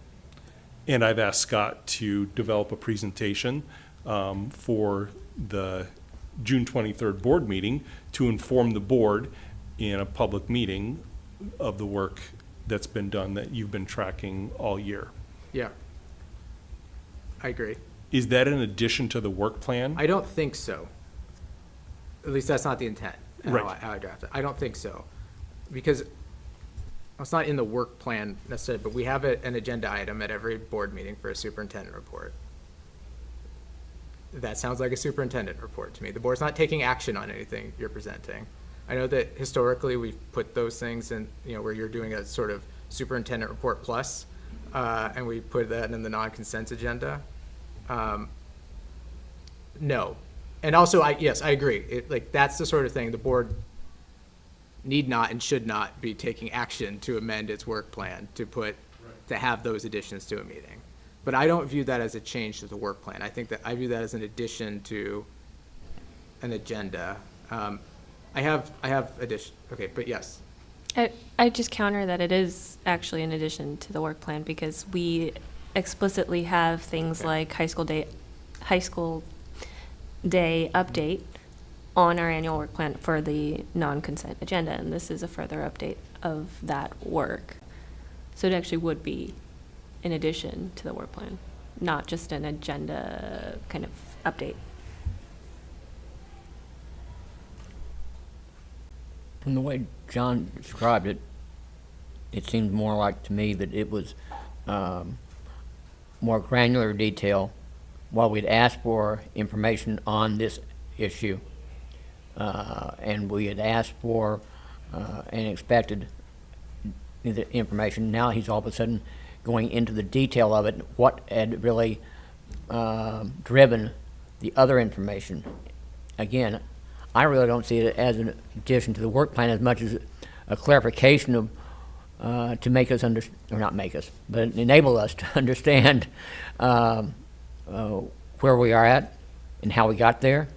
And I've asked Scott to develop a presentation for the June 23rd board meeting to inform the board in a public meeting of the work that's been done that you've been tracking all year. Yeah. I agree. Is that in addition to the work plan? I don't think so. At least that's not the intent. Right. How I draft it. I don't think so. Because it's not in the work plan necessarily, but we have an agenda item at every board meeting for a superintendent report. That sounds like a superintendent report to me. The board's not taking action on anything you're presenting. I know that historically we've put those things in, where you're doing a sort of superintendent report plus, and we put that in the non-consent agenda. No. And also, yes, I agree. That's the sort of thing the board need not and should not be taking action to amend its work plan to have those additions to a meeting. But I don't view that as a change to the work plan. I view that as an addition to an agenda. I have addition. Okay, but yes. I just counter that it is actually in addition to the work plan, because we explicitly have things like high school day update on our annual work plan for the non-consent agenda, and this is a further update of that work. So it actually would be in addition to the work plan, not just an agenda kind of update. From the way John described it, it seemed more like to me that it was more granular detail. While we'd asked for information on this issue, and we had asked for and expected the information, now he's all of a sudden going into the detail of it, what had really driven the other information. Again, I really don't see it as an addition to the work plan as much as a clarification of to make us or not make us, but enable us to understand where we are at and how we got there.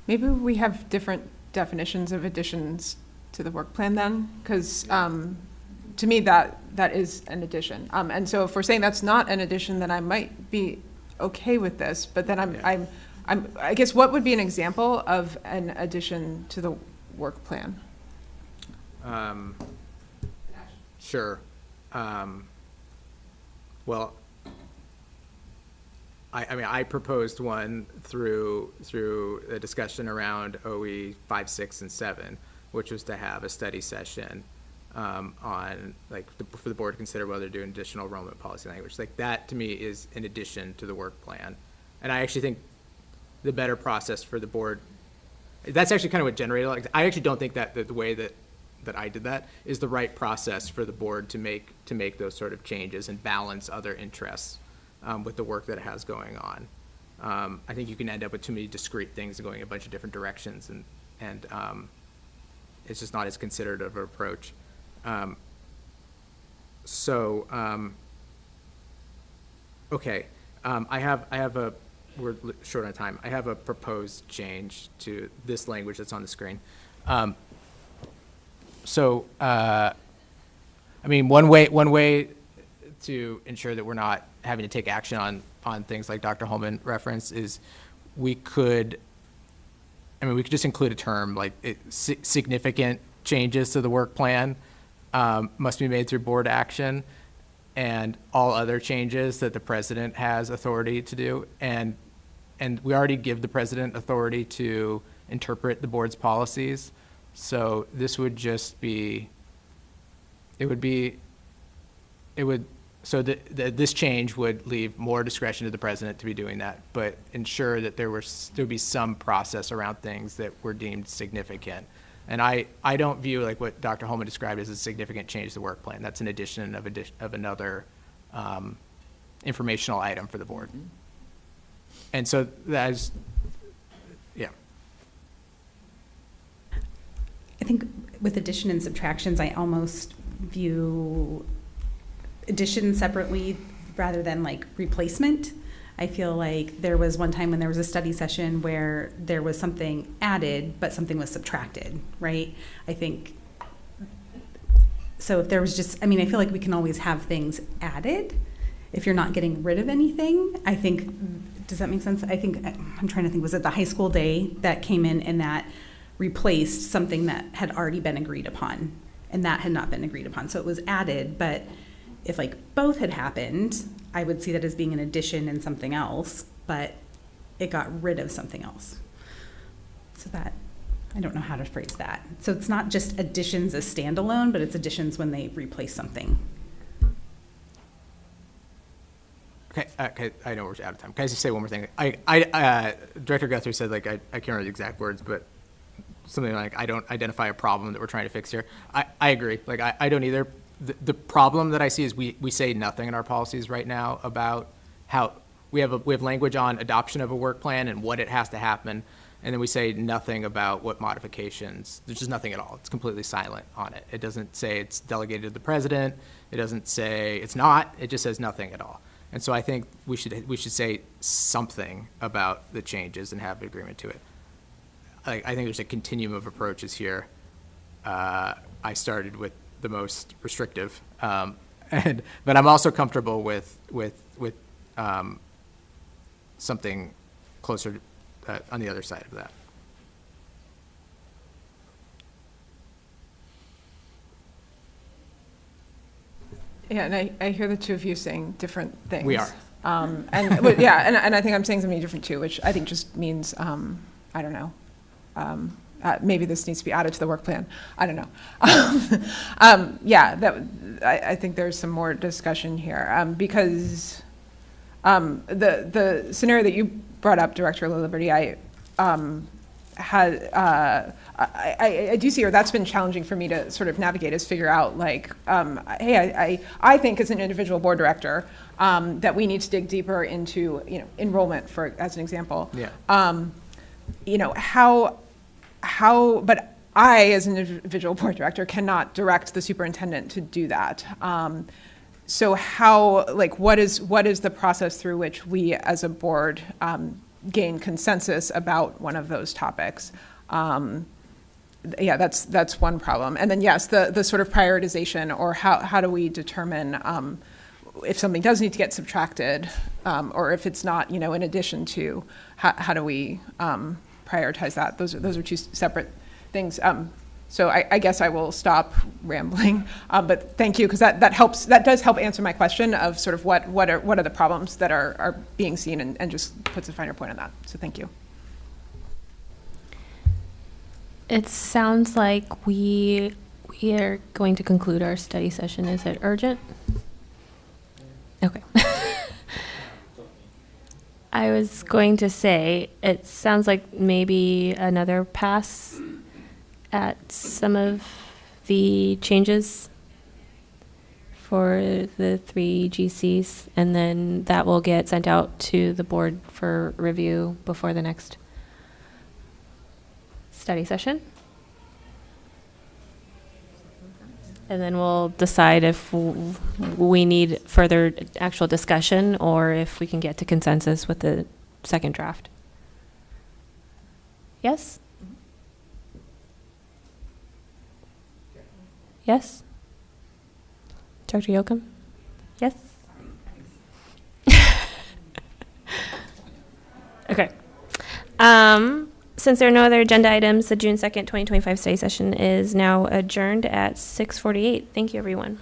Maybe we have different definitions of additions to the work plan then, because to me that is an addition. And so if we're saying that's not an addition, then I might be okay with this. But then I guess what would be an example of an addition to the work plan? Sure. Well, I proposed one through a discussion around OE 5, 6, and 7, which was to have a study session on for the board to consider whether to do an additional enrollment policy language. That to me is in addition to the work plan, and I actually think the better process for the board. That's actually kind of what generated. I actually don't think that the way that I did that is the right process for the board to make those sort of changes and balance other interests with the work that it has going on. I think you can end up with too many discrete things going a bunch of different directions, and it's just not as considered of an approach. Okay, we're short on time. I have a proposed change to this language that's on the screen. One way to ensure that we're not having to take action on things like Dr. Holman referenced is we could just include a term like significant changes to the work plan must be made through board action, and all other changes that the president has authority to do. And we already give the president authority to interpret the board's policies. So this would just be, this change would leave more discretion to the president to be doing that, but ensure that there would be some process around things that were deemed significant. And I don't view like what Dr. Holman described as a significant change to the work plan. That's an addition of another informational item for the board. And so that is, yeah. I think with addition and subtractions, I almost view addition separately rather than like replacement. I feel like there was one time when there was a study session where there was something added, but something was subtracted, right? I think, so if there was just, I mean, I feel like we can always have things added if you're not getting rid of anything. I think, does that make sense? I think, I'm trying to think, was it the high school day that came in and that replaced something that had already been agreed upon, and that had not been agreed upon? So it was added, but if like both had happened, I would see that as being an addition and something else, but it got rid of something else. So that, I don't know how to phrase that. So it's not just additions as standalone, but it's additions when they replace something. Okay, I know we're out of time. Can I just say one more thing? Director Guthrie said, like, I can't remember the exact words, but something like, I don't identify a problem that we're trying to fix here. I agree. Like, I don't either. The problem that I see is we say nothing in our policies right now about how we have language on adoption of a work plan and what it has to happen, and then we say nothing about what modifications. There's just nothing at all. It's completely silent on it. It doesn't say it's delegated to the president. It doesn't say it's not. It just says nothing at all. And so I think we should say something about the changes and have an agreement to it. I think there's a continuum of approaches here. I started with the most restrictive, but I'm also comfortable with something closer on the other side of that. Yeah, and I hear the two of you saying different things. We are. And I think I'm saying something different too, which I think just means, I don't know. Maybe this needs to be added to the work plan. I don't know. I think there's some more discussion here because the scenario that you brought up, Director Liberty, I do see, or that's been challenging for me to sort of navigate, is figure out like, hey, I think as an individual board director that we need to dig deeper into, enrollment, for as an example. Yeah. How, but I, as an individual board director, cannot direct the superintendent to do that. So how, like, what is the process through which we as a board gain consensus about one of those topics? That's one problem. And then yes, the sort of prioritization, or how do we determine if something does need to get subtracted, or if it's not, in addition to, how do we prioritize that? Those are two separate things. So I guess I will stop rambling, but thank you, because that does help answer my question of sort of what are the problems that are being seen, and just puts a finer point on that. So thank you. It sounds like we are going to conclude our study session. Is it urgent? Okay. I was going to say, it sounds like maybe another pass at some of the changes for the 3 GCs, and then that will get sent out to the board for review before the next study session. And then we'll decide if we need further actual discussion or if we can get to consensus with the second draft. Yes? Yes? Dr. Yoakum? Yes? Okay. Since there are no other agenda items, the June 2nd, 2025 study session is now adjourned at 6:48. Thank you, everyone.